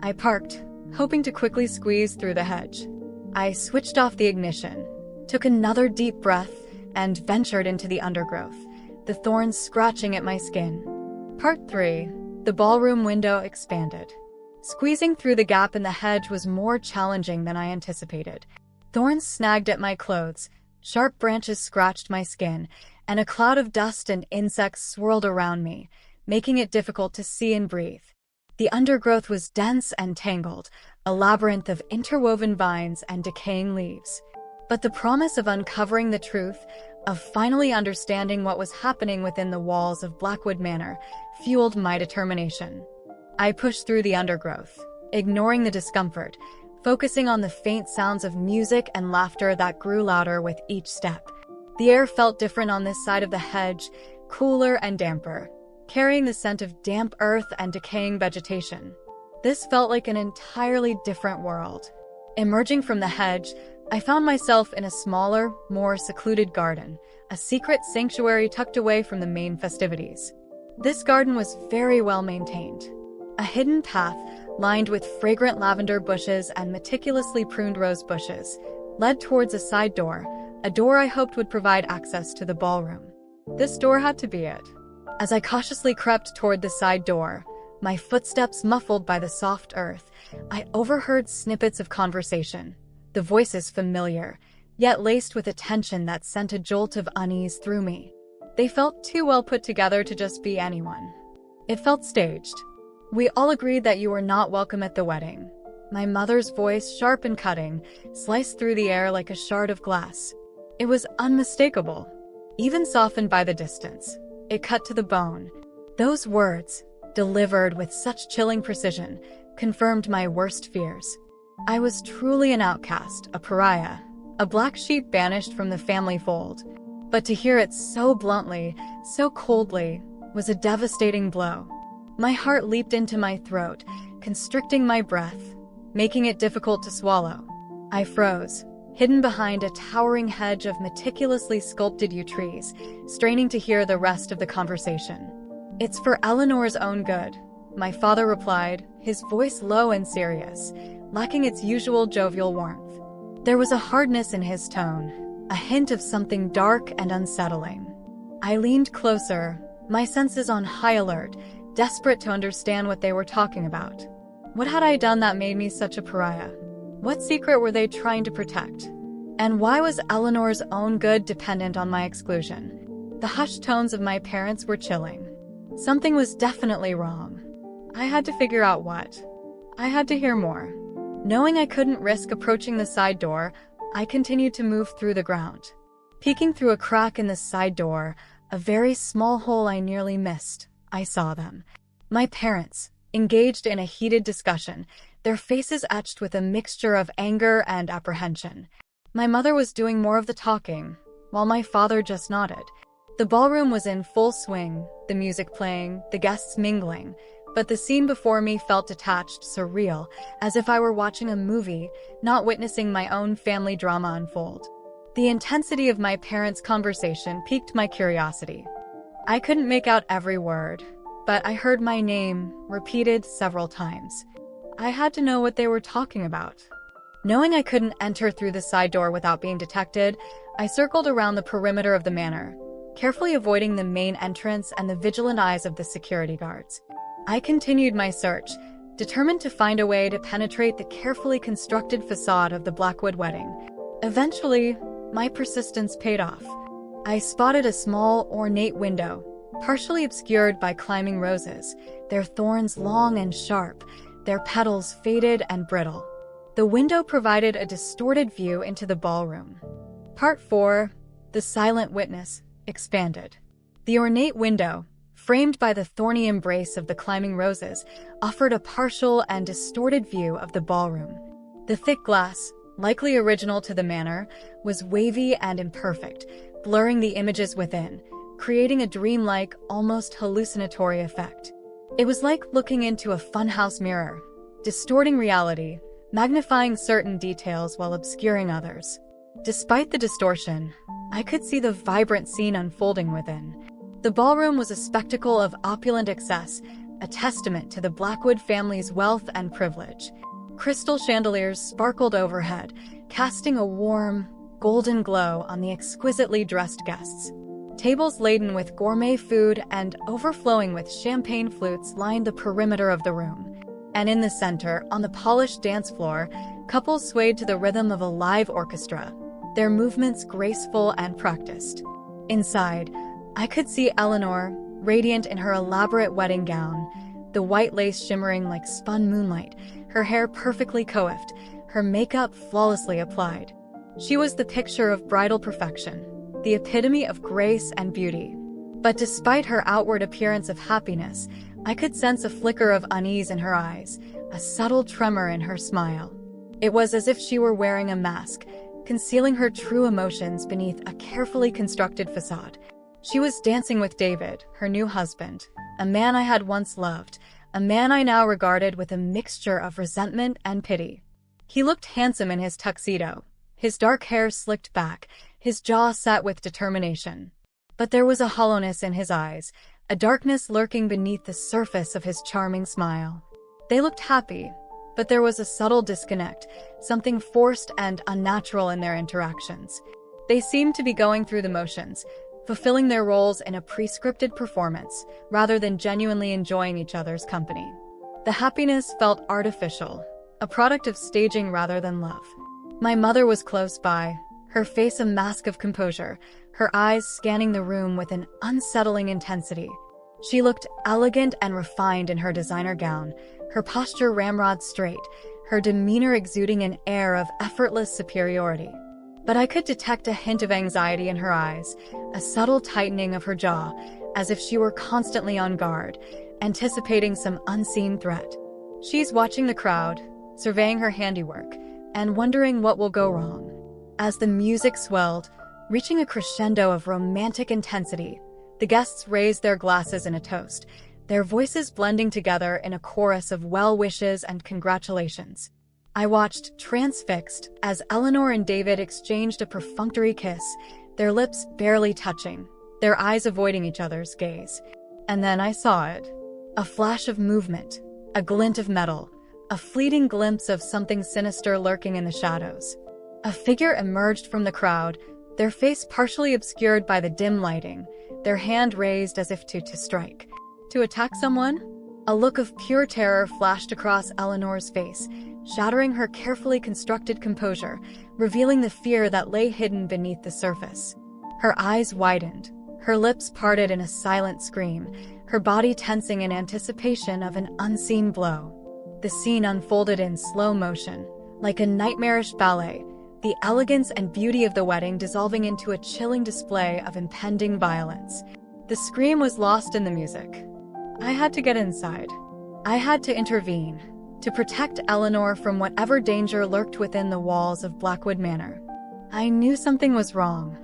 A: I parked, hoping to quickly squeeze through the hedge. I switched off the ignition, took another deep breath, and ventured into the undergrowth, the thorns scratching at my skin. Part 3. The ballroom window expanded. Squeezing through the gap in the hedge was more challenging than I anticipated. Thorns snagged at my clothes, sharp branches scratched my skin, and a cloud of dust and insects swirled around me, making it difficult to see and breathe. The undergrowth was dense and tangled, a labyrinth of interwoven vines and decaying leaves. But the promise of uncovering the truth, of finally understanding what was happening within the walls of Blackwood Manor, fueled my determination. I pushed through the undergrowth, ignoring the discomfort, focusing on the faint sounds of music and laughter that grew louder with each step. The air felt different on this side of the hedge, cooler and damper, carrying the scent of damp earth and decaying vegetation. This felt like an entirely different world. Emerging from the hedge, I found myself in a smaller, more secluded garden, a secret sanctuary tucked away from the main festivities. This garden was very well maintained. A hidden path, lined with fragrant lavender bushes and meticulously pruned rose bushes, led towards a side door, a door I hoped would provide access to the ballroom. This door had to be it. As I cautiously crept toward the side door, my footsteps muffled by the soft earth, I overheard snippets of conversation, the voices familiar, yet laced with a tension that sent a jolt of unease through me. They felt too well put together to just be anyone. It felt staged. "We all agreed that you were not welcome at the wedding." My mother's voice, sharp and cutting, sliced through the air like a shard of glass. It was unmistakable, even softened by the distance. It cut to the bone. Those words, delivered with such chilling precision, confirmed my worst fears. I was truly an outcast, a pariah, A black sheep banished from the family fold. But to hear it so bluntly, so coldly, was a devastating blow. My heart leaped into my throat, constricting my breath, making it difficult to swallow. I froze, hidden behind a towering hedge of meticulously sculpted yew trees, straining to hear the rest of the conversation. "It's for Eleanor's own good," my father replied, his voice low and serious, lacking its usual jovial warmth. There was a hardness in his tone, a hint of something dark and unsettling. I leaned closer, my senses on high alert, desperate to understand what they were talking about. What had I done that made me such a pariah? What secret were they trying to protect? And why was Eleanor's own good dependent on my exclusion? The hushed tones of my parents were chilling. Something was definitely wrong. I had to figure out what. I had to hear more. Knowing I couldn't risk approaching the side door, I continued to move through the ground. Peeking through a crack in the side door, a very small hole I nearly missed, I saw them. My parents, engaged in a heated discussion, their faces etched with a mixture of anger and apprehension. My mother was doing more of the talking, while my father just nodded. The ballroom was in full swing, the music playing, the guests mingling, but the scene before me felt detached, surreal, as if I were watching a movie, not witnessing my own family drama unfold. The intensity of my parents' conversation piqued my curiosity. I couldn't make out every word, but I heard my name repeated several times. I had to know what they were talking about. Knowing I couldn't enter through the side door without being detected, I circled around the perimeter of the manor, carefully avoiding the main entrance and the vigilant eyes of the security guards. I continued my search, determined to find a way to penetrate the carefully constructed facade of the Blackwood wedding. Eventually, my persistence paid off. I spotted a small, ornate window, partially obscured by climbing roses, their thorns long and sharp, their petals faded and brittle. The window provided a distorted view into the ballroom. Part 4, The Silent Witness, expanded. The ornate window, framed by the thorny embrace of the climbing roses, offered a partial and distorted view of the ballroom. The thick glass, likely original to the manor, was wavy and imperfect, blurring the images within, creating a dreamlike, almost hallucinatory effect. It was like looking into a funhouse mirror, distorting reality, magnifying certain details while obscuring others. Despite the distortion, I could see the vibrant scene unfolding within. The ballroom was a spectacle of opulent excess, a testament to the Blackwood family's wealth and privilege. Crystal chandeliers sparkled overhead, casting a warm, golden glow on the exquisitely dressed guests. Tables laden with gourmet food and overflowing with champagne flutes lined the perimeter of the room. And in the center, on the polished dance floor, couples swayed to the rhythm of a live orchestra, their movements graceful and practiced. Inside, I could see Eleanor, radiant in her elaborate wedding gown, the white lace shimmering like spun moonlight, her hair perfectly coiffed, her makeup flawlessly applied. She was the picture of bridal perfection, the epitome of grace and beauty. But despite her outward appearance of happiness, I could sense a flicker of unease in her eyes, a subtle tremor in her smile. It was as if she were wearing a mask, concealing her true emotions beneath a carefully constructed facade. She was dancing with David, her new husband, a man I had once loved, a man I now regarded with a mixture of resentment and pity. He looked handsome in his tuxedo, his dark hair slicked back, his jaw set with determination. But there was a hollowness in his eyes, a darkness lurking beneath the surface of his charming smile. They looked happy, but there was a subtle disconnect, something forced and unnatural in their interactions. They seemed to be going through the motions, fulfilling their roles in a pre-scripted performance, rather than genuinely enjoying each other's company. The happiness felt artificial, a product of staging rather than love. My mother was close by, her face a mask of composure, her eyes scanning the room with an unsettling intensity. She looked elegant and refined in her designer gown, her posture ramrod straight, her demeanor exuding an air of effortless superiority. But I could detect a hint of anxiety in her eyes, a subtle tightening of her jaw, as if she were constantly on guard, anticipating some unseen threat. She's watching the crowd, surveying her handiwork, and wondering what will go wrong. As the music swelled, reaching a crescendo of romantic intensity, the guests raised their glasses in a toast, their voices blending together in a chorus of well wishes and congratulations. I watched transfixed as Eleanor and David exchanged a perfunctory kiss, their lips barely touching, their eyes avoiding each other's gaze. And then I saw it. A flash of movement, a glint of metal, a fleeting glimpse of something sinister lurking in the shadows. A figure emerged from the crowd, their face partially obscured by the dim lighting, their hand raised as if to strike. To attack someone? A look of pure terror flashed across Eleanor's face, shattering her carefully constructed composure, revealing the fear that lay hidden beneath the surface. Her eyes widened, her lips parted in a silent scream, her body tensing in anticipation of an unseen blow. The scene unfolded in slow motion, like a nightmarish ballet, the elegance and beauty of the wedding dissolving into a chilling display of impending violence. The scream was lost in the music. I had to get inside. I had to intervene, to protect Eleanor from whatever danger lurked within the walls of Blackwood Manor. I knew something was wrong.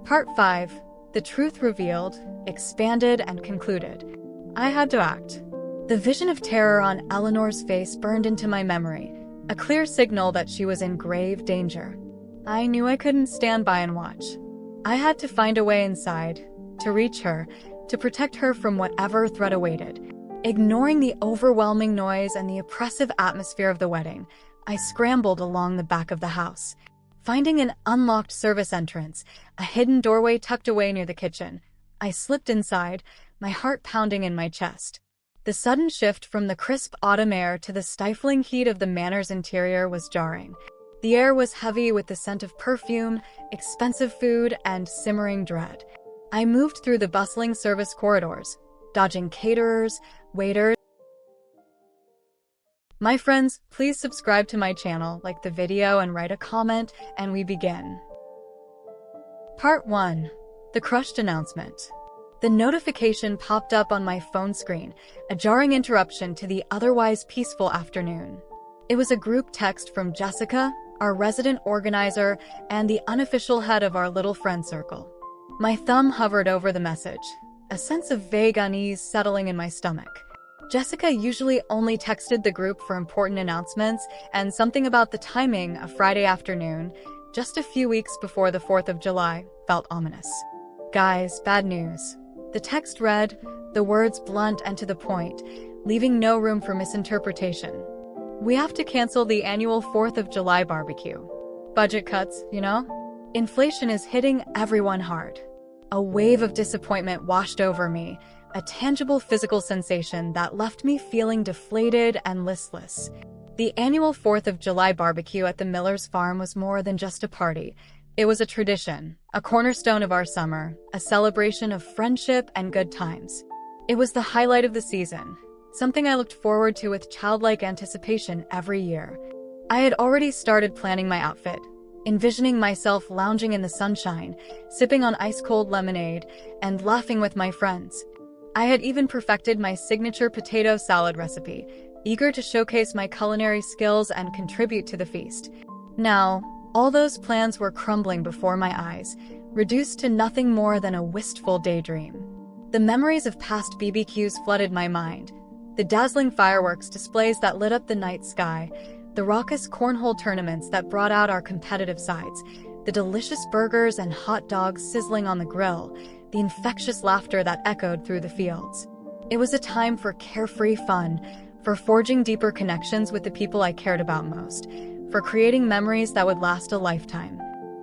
A: Part 5. The truth revealed, expanded, and concluded. I had to act. The vision of terror on Eleanor's face burned into my memory, a clear signal that she was in grave danger. I knew I couldn't stand by and watch. I had to find a way inside, to reach her, to protect her from whatever threat awaited. Ignoring the overwhelming noise and the oppressive atmosphere of the wedding, I scrambled along the back of the house. Finding an unlocked service entrance, a hidden doorway tucked away near the kitchen, I slipped inside, my heart pounding in my chest. The sudden shift from the crisp autumn air to the stifling heat of the manor's interior was jarring. The air was heavy with the scent of perfume, expensive food, and simmering dread. I moved through the bustling service corridors, dodging caterers, waiters. My friends, please subscribe to my channel, like the video, and write a comment, and we begin. Part 1. The crushed announcement. The notification popped up on my phone screen, a jarring interruption to the otherwise peaceful afternoon. It was a group text from Jessica, our resident organizer, and the unofficial head of our little friend circle. My thumb hovered over the message, a sense of vague unease settling in my stomach. Jessica usually only texted the group for important announcements, and something about the timing, a Friday afternoon, just a few weeks before the 4th of July, felt ominous. Guys, bad news. The text read, the words blunt and to the point, leaving no room for misinterpretation. We have to cancel the annual 4th of July barbecue. Budget cuts, you know? Inflation is hitting everyone hard. A wave of disappointment washed over me, a tangible physical sensation that left me feeling deflated and listless. The annual 4th of July barbecue at the Miller's farm was more than just a party. It was a tradition, a cornerstone of our summer, a celebration of friendship and good times. It was the highlight of the season, something I looked forward to with childlike anticipation every year. I had already started planning my outfit, envisioning myself lounging in the sunshine, sipping on ice-cold lemonade, and laughing with my friends. I had even perfected my signature potato salad recipe, eager to showcase my culinary skills and contribute to the feast. Now, all those plans were crumbling before my eyes, reduced to nothing more than a wistful daydream. The memories of past BBQs flooded my mind. The dazzling fireworks displays that lit up the night sky, the raucous cornhole tournaments that brought out our competitive sides, the delicious burgers and hot dogs sizzling on the grill, the infectious laughter that echoed through the fields. It was a time for carefree fun, for forging deeper connections with the people I cared about most, for creating memories that would last a lifetime.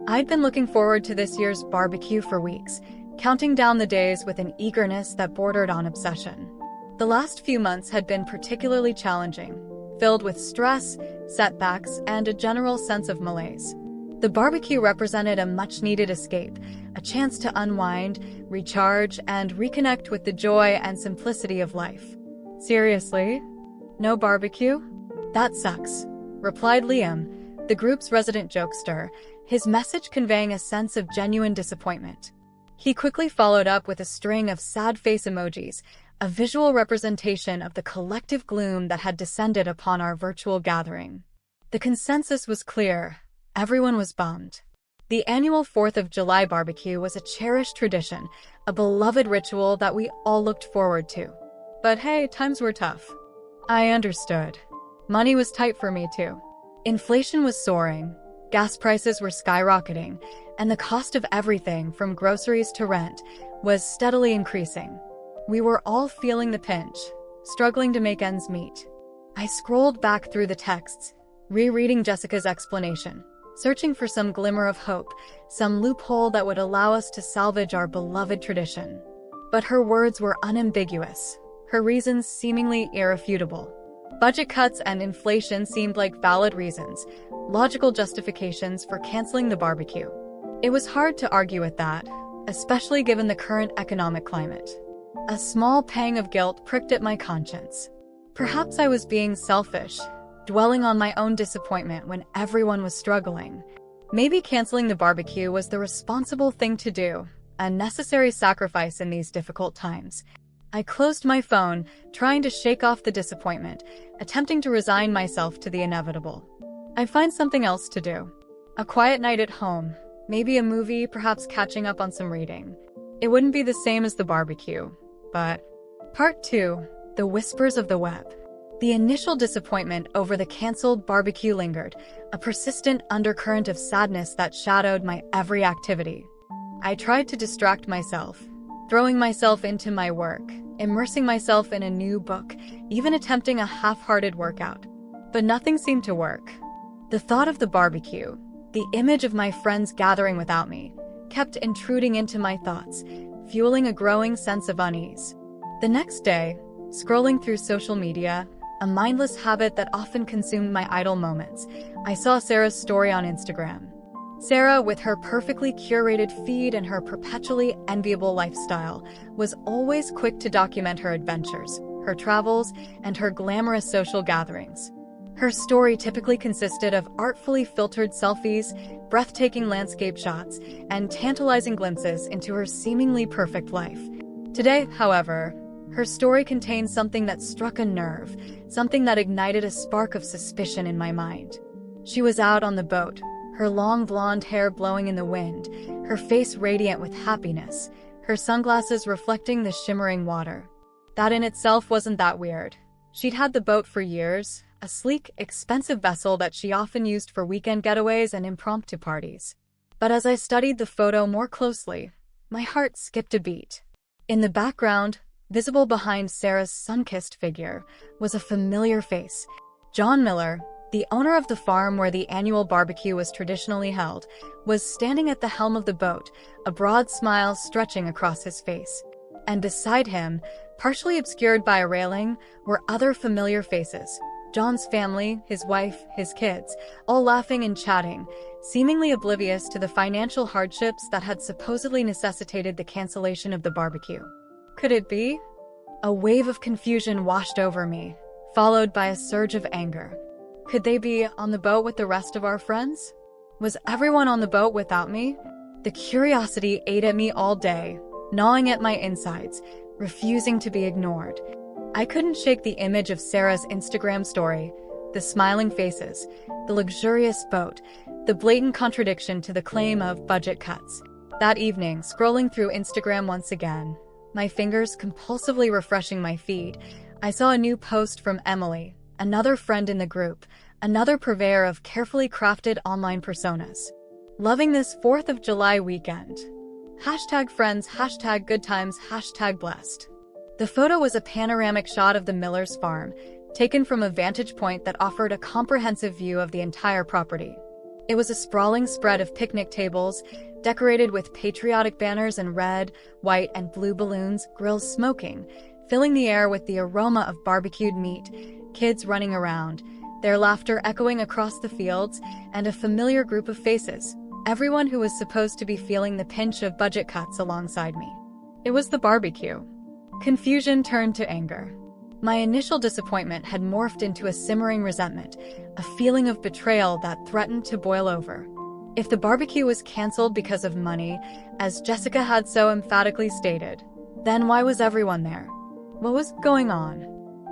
A: I'd been looking forward to this year's barbecue for weeks, counting down the days with an eagerness that bordered on obsession. The last few months had been particularly challenging, filled with stress, setbacks, and a general sense of malaise. The barbecue represented a much-needed escape, a chance to unwind, recharge, and reconnect with the joy and simplicity of life. Seriously? No barbecue? That sucks, replied Liam, the group's resident jokester, his message conveying a sense of genuine disappointment. He quickly followed up with a string of sad face emojis, a visual representation of the collective gloom that had descended upon our virtual gathering. The consensus was clear. Everyone was bummed. The annual 4th of July barbecue was a cherished tradition, a beloved ritual that we all looked forward to. But hey, times were tough. I understood. Money was tight for me too. Inflation was soaring, gas prices were skyrocketing, and the cost of everything from groceries to rent was steadily increasing. We were all feeling the pinch, struggling to make ends meet. I scrolled back through the texts, rereading Jessica's explanation, searching for some glimmer of hope, some loophole that would allow us to salvage our beloved tradition. But her words were unambiguous, her reasons seemingly irrefutable. Budget cuts and inflation seemed like valid reasons, logical justifications for canceling the barbecue. It was hard to argue with that, especially given the current economic climate. A small pang of guilt pricked at my conscience. Perhaps I was being selfish, dwelling on my own disappointment when everyone was struggling. Maybe canceling the barbecue was the responsible thing to do, a necessary sacrifice in these difficult times. I closed my phone, trying to shake off the disappointment, attempting to resign myself to the inevitable. I'd find something else to do. A quiet night at home, maybe a movie, perhaps catching up on some reading. It wouldn't be the same as the barbecue, but... Part 2. The Whispers of the Web. The initial disappointment over the canceled barbecue lingered, a persistent undercurrent of sadness that shadowed my every activity. I tried to distract myself, throwing myself into my work, immersing myself in a new book, even attempting a half-hearted workout. But nothing seemed to work. The thought of the barbecue, the image of my friends gathering without me, kept intruding into my thoughts, fueling a growing sense of unease. The next day, scrolling through social media, a mindless habit that often consumed my idle moments, I saw Sarah's story on Instagram. Sarah, with her perfectly curated feed and her perpetually enviable lifestyle, was always quick to document her adventures, her travels, and her glamorous social gatherings. Her story typically consisted of artfully filtered selfies, breathtaking landscape shots, and tantalizing glimpses into her seemingly perfect life. Today, however, her story contained something that struck a nerve, something that ignited a spark of suspicion in my mind. She was out on the boat, her long blonde hair blowing in the wind, her face radiant with happiness, her sunglasses reflecting the shimmering water. That in itself wasn't that weird. She'd had the boat for years, a sleek, expensive vessel that she often used for weekend getaways and impromptu parties. But as I studied the photo more closely, my heart skipped a beat. In the background, visible behind Sarah's sun-kissed figure, was a familiar face. John Miller, the owner of the farm where the annual barbecue was traditionally held, was standing at the helm of the boat, a broad smile stretching across his face. And beside him, partially obscured by a railing, were other familiar faces. John's family, his wife, his kids, all laughing and chatting, seemingly oblivious to the financial hardships that had supposedly necessitated the cancellation of the barbecue. Could it be? A wave of confusion washed over me, followed by a surge of anger. Could they be on the boat with the rest of our friends? Was everyone on the boat without me? The curiosity ate at me all day, gnawing at my insides, refusing to be ignored. I couldn't shake the image of Sarah's Instagram story, the smiling faces, the luxurious boat, the blatant contradiction to the claim of budget cuts. That evening, scrolling through Instagram once again, my fingers compulsively refreshing my feed, I saw a new post from Emily, another friend in the group, another purveyor of carefully crafted online personas. Loving this 4th of July weekend. #friends, #goodtimes, #blessed. The photo was a panoramic shot of the Miller's farm, taken from a vantage point that offered a comprehensive view of the entire property. It was a sprawling spread of picnic tables, decorated with patriotic banners and red, white, and blue balloons, grills smoking, filling the air with the aroma of barbecued meat, kids running around, their laughter echoing across the fields, and a familiar group of faces, everyone who was supposed to be feeling the pinch of budget cuts alongside me. It was the barbecue. Confusion turned to anger. My initial disappointment had morphed into a simmering resentment, a feeling of betrayal that threatened to boil over. If the barbecue was canceled because of money, as Jessica had so emphatically stated, then why was everyone there? What was going on?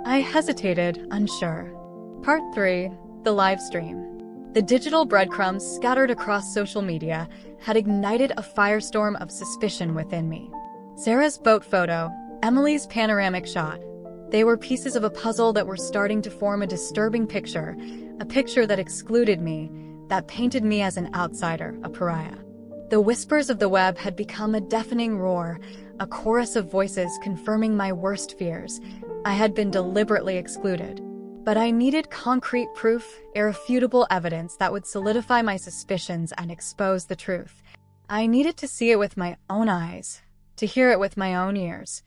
A: I hesitated, unsure. Part 3. The live stream. The digital breadcrumbs scattered across social media had ignited a firestorm of suspicion within me. Sarah's boat photo, Emily's panoramic shot. They were pieces of a puzzle that were starting to form a disturbing picture, a picture that excluded me, that painted me as an outsider, a pariah. The whispers of the web had become a deafening roar, a chorus of voices confirming my worst fears. I had been deliberately excluded. But I needed concrete proof, irrefutable evidence that would solidify my suspicions and expose the truth. I needed to see it with my own eyes, to hear it with my own ears.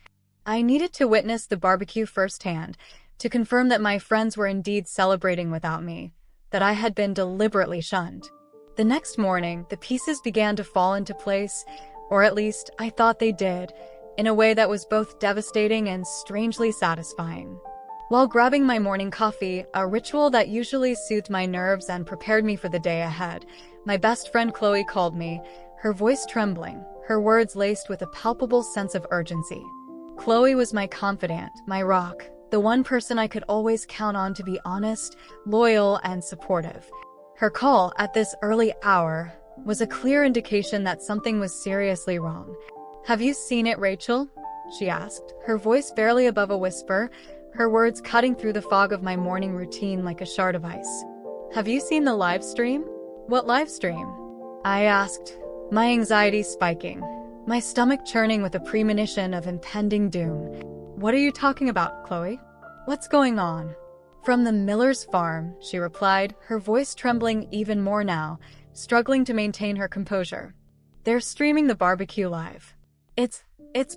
A: I needed to witness the barbecue firsthand, to confirm that my friends were indeed celebrating without me, that I had been deliberately shunned. The next morning, the pieces began to fall into place, or at least I thought they did, in a way that was both devastating and strangely satisfying. While grabbing my morning coffee, a ritual that usually soothed my nerves and prepared me for the day ahead, my best friend Chloe called me, her voice trembling, her words laced with a palpable sense of urgency. Chloe was my confidant, my rock, the one person I could always count on to be honest, loyal, and supportive. Her call at this early hour was a clear indication that something was seriously wrong. "Have you seen it, Rachel?" she asked, her voice barely above a whisper, her words cutting through the fog of my morning routine like a shard of ice. "Have you seen the live stream?" "What live stream?" I asked, my anxiety spiking, my stomach churning with a premonition of impending doom. "What are you talking about, Chloe? What's going on?" "From the Miller's farm," she replied, her voice trembling even more now, struggling to maintain her composure. "They're streaming the barbecue live. It's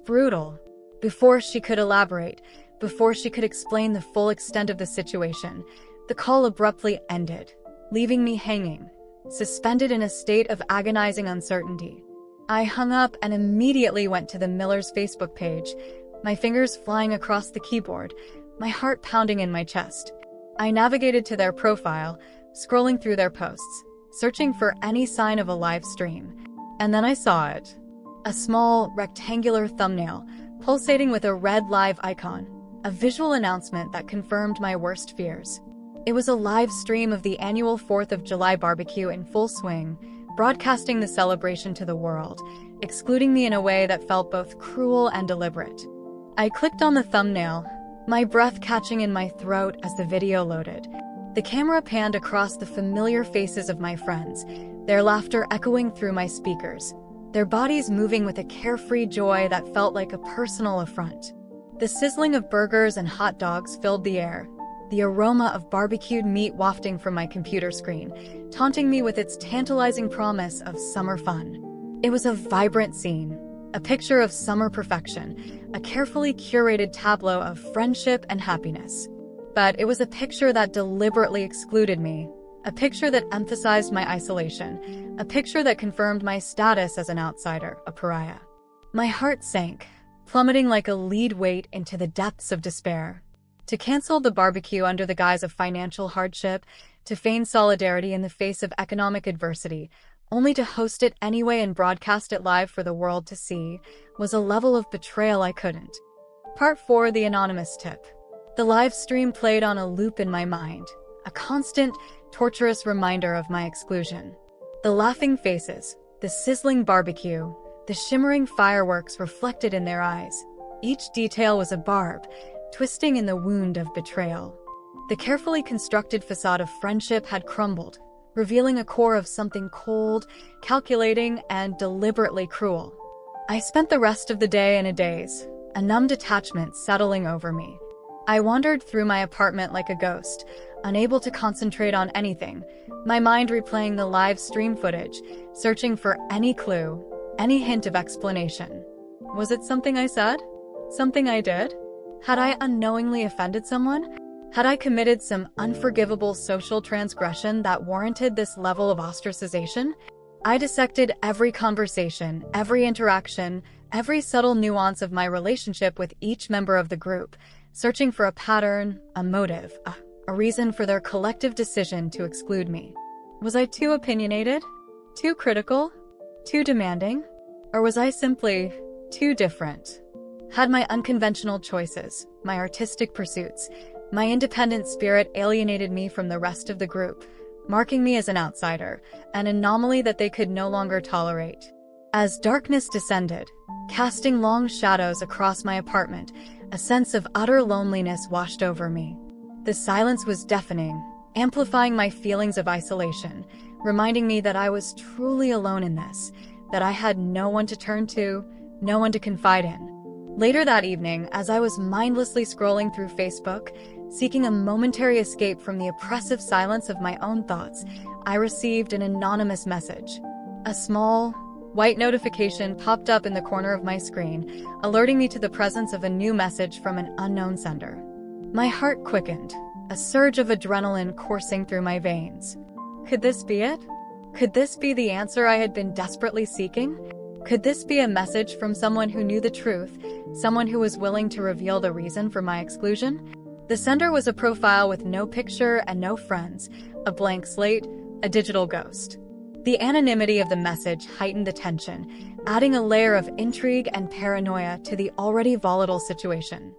A: brutal." Before she could elaborate, before she could explain the full extent of the situation, the call abruptly ended, leaving me hanging, suspended in a state of agonizing uncertainty. I hung up and immediately went to the Miller's Facebook page, my fingers flying across the keyboard, my heart pounding in my chest. I navigated to their profile, scrolling through their posts, searching for any sign of a live stream. And then I saw it. A small, rectangular thumbnail, pulsating with a red live icon, a visual announcement that confirmed my worst fears. It was a live stream of the annual 4th of July barbecue in full swing, broadcasting the celebration to the world, excluding me in a way that felt both cruel and deliberate. I clicked on the thumbnail, my breath catching in my throat as the video loaded. The camera panned across the familiar faces of my friends, their laughter echoing through my speakers, their bodies moving with a carefree joy that felt like a personal affront. The sizzling of burgers and hot dogs filled the air, the aroma of barbecued meat wafting from my computer screen, taunting me with its tantalizing promise of summer fun. It was a vibrant scene, a picture of summer perfection, a carefully curated tableau of friendship and happiness. But it was a picture that deliberately excluded me, a picture that emphasized my isolation, a picture that confirmed my status as an outsider, a pariah. My heart sank, plummeting like a lead weight into the depths of despair. To cancel the barbecue under the guise of financial hardship, to feign solidarity in the face of economic adversity, only to host it anyway and broadcast it live for the world to see, was a level of betrayal I couldn't. Part 4: The Anonymous Tip. The live stream played on a loop in my mind, a constant, torturous reminder of my exclusion. The laughing faces, the sizzling barbecue, the shimmering fireworks reflected in their eyes. Each detail was a barb, twisting in the wound of betrayal. The carefully constructed facade of friendship had crumbled, revealing a core of something cold, calculating, and deliberately cruel. I spent the rest of the day in a daze, a numb detachment settling over me. I wandered through my apartment like a ghost, unable to concentrate on anything, my mind replaying the live stream footage, searching for any clue, any hint of explanation. Was it something I said? Something I did? Had I unknowingly offended someone? Had I committed some unforgivable social transgression that warranted this level of ostracization? I dissected every conversation, every interaction, every subtle nuance of my relationship with each member of the group, searching for a pattern, a motive, a reason for their collective decision to exclude me. Was I too opinionated? Too critical? Too demanding? Or was I simply too different? Had my unconventional choices, my artistic pursuits, my independent spirit alienated me from the rest of the group? marking me as an outsider, an anomaly that they could no longer tolerate. As darkness descended, casting long shadows across my apartment, a sense of utter loneliness washed over me. The silence was deafening, amplifying my feelings of isolation, reminding me that I was truly alone in this, that I had no one to turn to, no one to confide in. Later that evening, as I was mindlessly scrolling through Facebook, seeking a momentary escape from the oppressive silence of my own thoughts, I received an anonymous message. A small, white notification popped up in the corner of my screen, alerting me to the presence of a new message from an unknown sender. My heart quickened, a surge of adrenaline coursing through my veins. Could this be it? Could this be the answer I had been desperately seeking? Could this be a message from someone who knew the truth, someone who was willing to reveal the reason for my exclusion? The sender was a profile with no picture and no friends, a blank slate, a digital ghost. The anonymity of the message heightened the tension, adding a layer of intrigue and paranoia to the already volatile situation.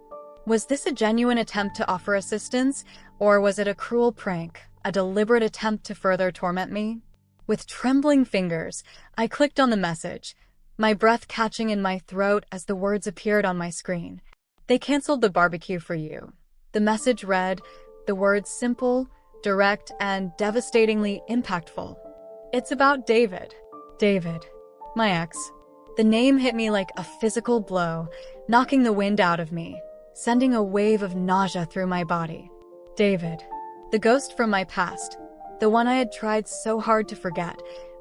A: Was this a genuine attempt to offer assistance, or was it a cruel prank, a deliberate attempt to further torment me? With trembling fingers, I clicked on the message, my breath catching in my throat as the words appeared on my screen. They canceled the barbecue for you. The message read, the words simple, direct, and devastatingly impactful. It's about David. David, my ex. The name hit me like a physical blow, knocking the wind out of me, sending a wave of nausea through my body. David, the ghost from my past, the one I had tried so hard to forget,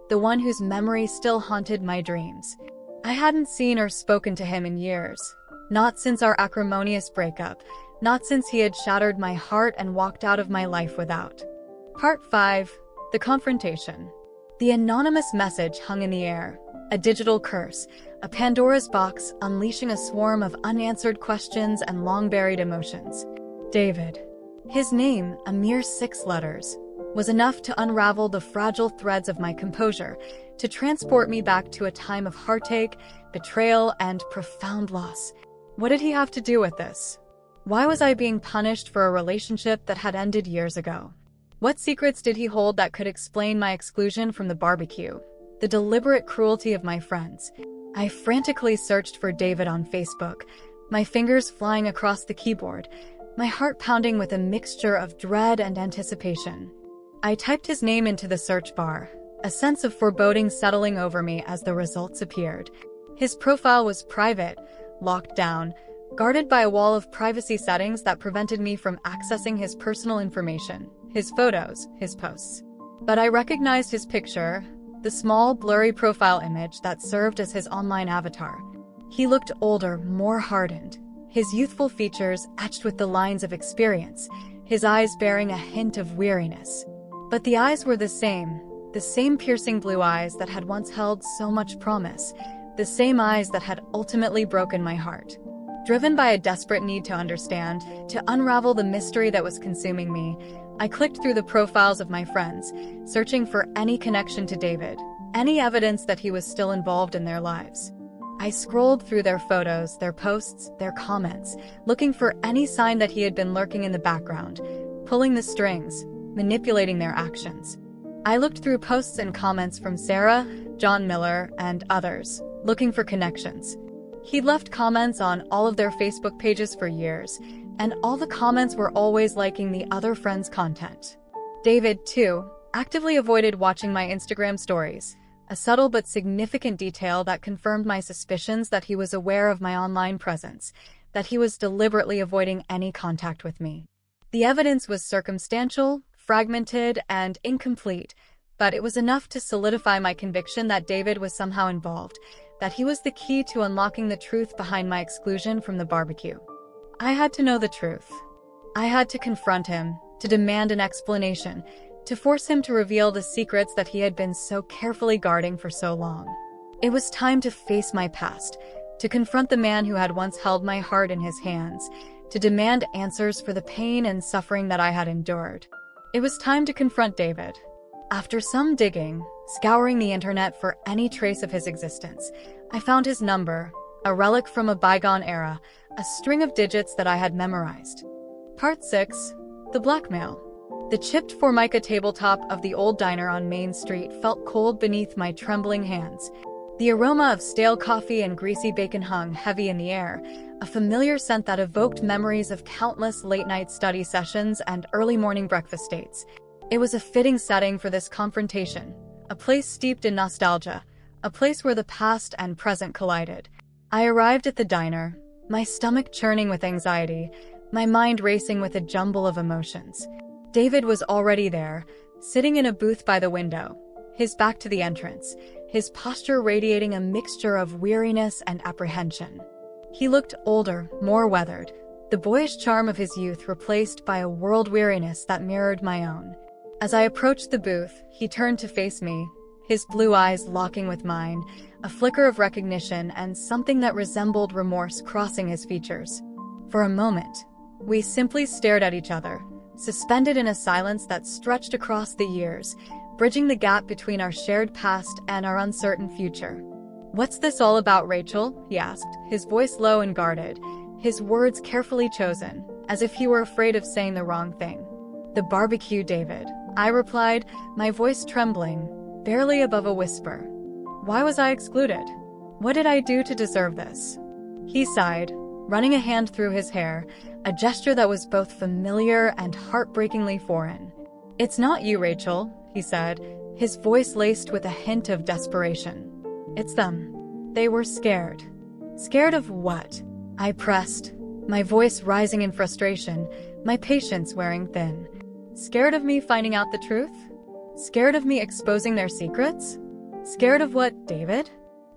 A: the one whose memory still haunted my dreams. I hadn't seen or spoken to him in years, not since our acrimonious breakup, not since he had shattered my heart and walked out of my life without. Part 5. The Confrontation. The anonymous message hung in the air, a digital curse, a Pandora's box unleashing a swarm of unanswered questions and long-buried emotions. David. His name, a mere 6 letters, was enough to unravel the fragile threads of my composure, to transport me back to a time of heartache, betrayal, and profound loss. What did he have to do with this? Why was I being punished for a relationship that had ended years ago? What secrets did he hold that could explain my exclusion from the barbecue? The deliberate cruelty of my friends. I frantically searched for David on Facebook, my fingers flying across the keyboard, my heart pounding with a mixture of dread and anticipation. I typed his name into the search bar, a sense of foreboding settling over me as the results appeared. His profile was private, locked down, guarded by a wall of privacy settings that prevented me from accessing his personal information, his photos, his posts. But I recognized his picture, the small, blurry profile image that served as his online avatar. He looked older, more hardened, his youthful features etched with the lines of experience, his eyes bearing a hint of weariness. But the eyes were the same piercing blue eyes that had once held so much promise, the same eyes that had ultimately broken my heart. Driven by a desperate need to understand, to unravel the mystery that was consuming me, I clicked through the profiles of my friends, searching for any connection to David, any evidence that he was still involved in their lives. I scrolled through their photos, their posts, their comments, looking for any sign that he had been lurking in the background, pulling the strings, manipulating their actions. I looked through posts and comments from Sarah, John Miller, and others, looking for connections. He'd left comments on all of their Facebook pages for years, and all the comments were always liking the other friends' content. David, too, actively avoided watching my Instagram stories, a subtle but significant detail that confirmed my suspicions that he was aware of my online presence, that he was deliberately avoiding any contact with me. The evidence was circumstantial, fragmented, and incomplete, but it was enough to solidify my conviction that David was somehow involved, that he was the key to unlocking the truth behind my exclusion from the barbecue. I had to know the truth. I had to confront him, to demand an explanation, to force him to reveal the secrets that he had been so carefully guarding for so long. It was time to face my past, to confront the man who had once held my heart in his hands, to demand answers for the pain and suffering that I had endured. It was time to confront David. After some digging, scouring the internet for any trace of his existence, I found his number, a relic from a bygone era, a string of digits that I had memorized. Part 6. The Blackmail. The chipped formica tabletop of the old diner on Main Street felt cold beneath my trembling hands. The aroma of stale coffee and greasy bacon hung heavy in the air, a familiar scent that evoked memories of countless late-night study sessions and early morning breakfast dates. It was a fitting setting for this confrontation, a place steeped in nostalgia, a place where the past and present collided. I arrived at the diner, my stomach churning with anxiety, my mind racing with a jumble of emotions. David was already there, sitting in a booth by the window, his back to the entrance, his posture radiating a mixture of weariness and apprehension. He looked older, more weathered, the boyish charm of his youth replaced by a world weariness that mirrored my own. As I approached the booth, he turned to face me, his blue eyes locking with mine, a flicker of recognition and something that resembled remorse crossing his features. For a moment, we simply stared at each other, suspended in a silence that stretched across the years, bridging the gap between our shared past and our uncertain future. "What's this all about, Rachel?" he asked, his voice low and guarded, his words carefully chosen, as if he were afraid of saying the wrong thing. "The barbecue, David," I replied, my voice trembling, barely above a whisper. Why was I excluded? What did I do to deserve this? He sighed, running a hand through his hair, a gesture that was both familiar and heartbreakingly foreign. "It's not you, Rachel," he said, his voice laced with a hint of desperation. "It's them. They were scared." "Scared of what?" I pressed, my voice rising in frustration, my patience wearing thin. "Scared of me finding out the truth? Scared of me exposing their secrets? Scared of what, David?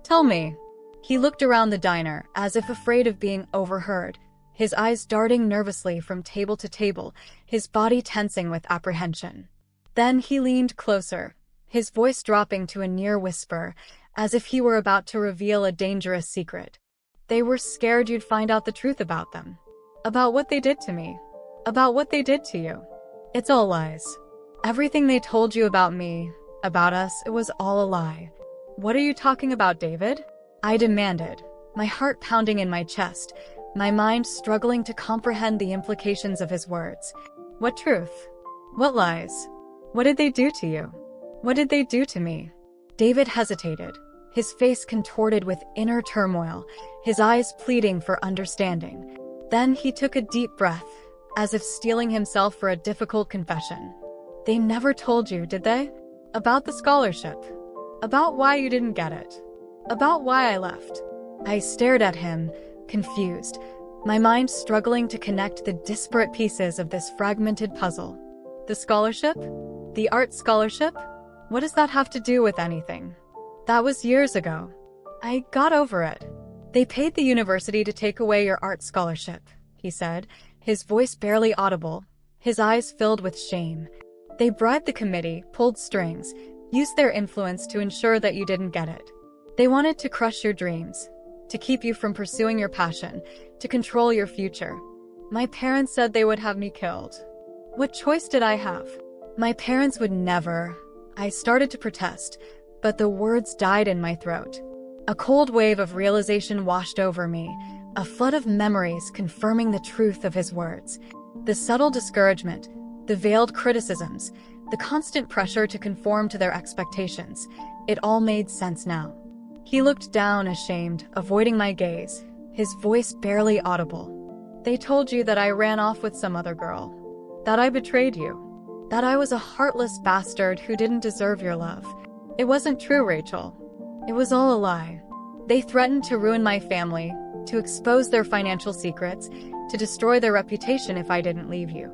A: Tell me." He looked around the diner, as if afraid of being overheard, his eyes darting nervously from table to table, his body tensing with apprehension. Then he leaned closer, his voice dropping to a near whisper, as if he were about to reveal a dangerous secret. "They were scared you'd find out the truth about them. About what they did to me. About what they did to you. It's all lies. Everything they told you about me, about us, it was all a lie." "What are you talking about, David?" I demanded, my heart pounding in my chest, my mind struggling to comprehend the implications of his words. "What truth? What lies? What did they do to you? What did they do to me?" David hesitated, his face contorted with inner turmoil, his eyes pleading for understanding. Then he took a deep breath, as if steeling himself for a difficult confession. "They never told you, did they? About the scholarship? About why you didn't get it? About why I left?" I stared at him, confused, my mind struggling to connect the disparate pieces of this fragmented puzzle. "The scholarship? The art scholarship? What does that have to do with anything? That was years ago. I got over it. They paid the university to take away your art scholarship," he said, his voice barely audible, his eyes filled with shame. "They bribed the committee, pulled strings, used their influence to ensure that you didn't get it. They wanted to crush your dreams, to keep you from pursuing your passion, to control your future. My parents said they would have me killed. What choice did I have? My parents would never." I started to protest, but the words died in my throat. A cold wave of realization washed over me, a flood of memories confirming the truth of his words. The subtle discouragement, the veiled criticisms, the constant pressure to conform to their expectations, it all made sense now. He looked down, ashamed, avoiding my gaze, his voice barely audible. "They told you that I ran off with some other girl, that I betrayed you, that I was a heartless bastard who didn't deserve your love. It wasn't true, Rachel. It was all a lie. They threatened to ruin my family, to expose their financial secrets, to destroy their reputation if I didn't leave you.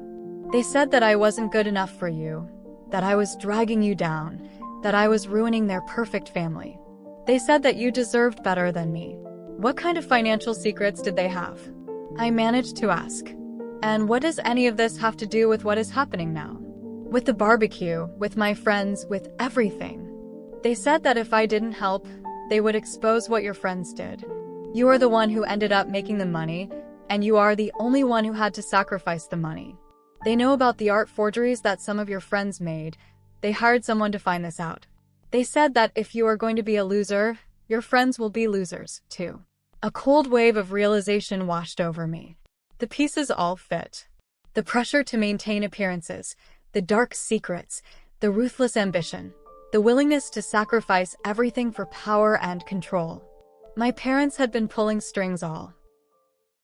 A: They said that I wasn't good enough for you, that I was dragging you down, that I was ruining their perfect family. They said that you deserved better than me." "What kind of financial secrets did they have?" I managed to ask. "And what does any of this have to do with what is happening now? With the barbecue, with my friends, with everything. They said that if I didn't help, they would expose what your friends did. You are the one who ended up making the money, and you are the only one who had to sacrifice the money. They know about the art forgeries that some of your friends made. They hired someone to find this out. They said that if you are going to be a loser, your friends will be losers, too." A cold wave of realization washed over me. The pieces all fit. The pressure to maintain appearances, The dark secrets, the ruthless ambition, the willingness to sacrifice everything for power and control. My parents had been pulling strings all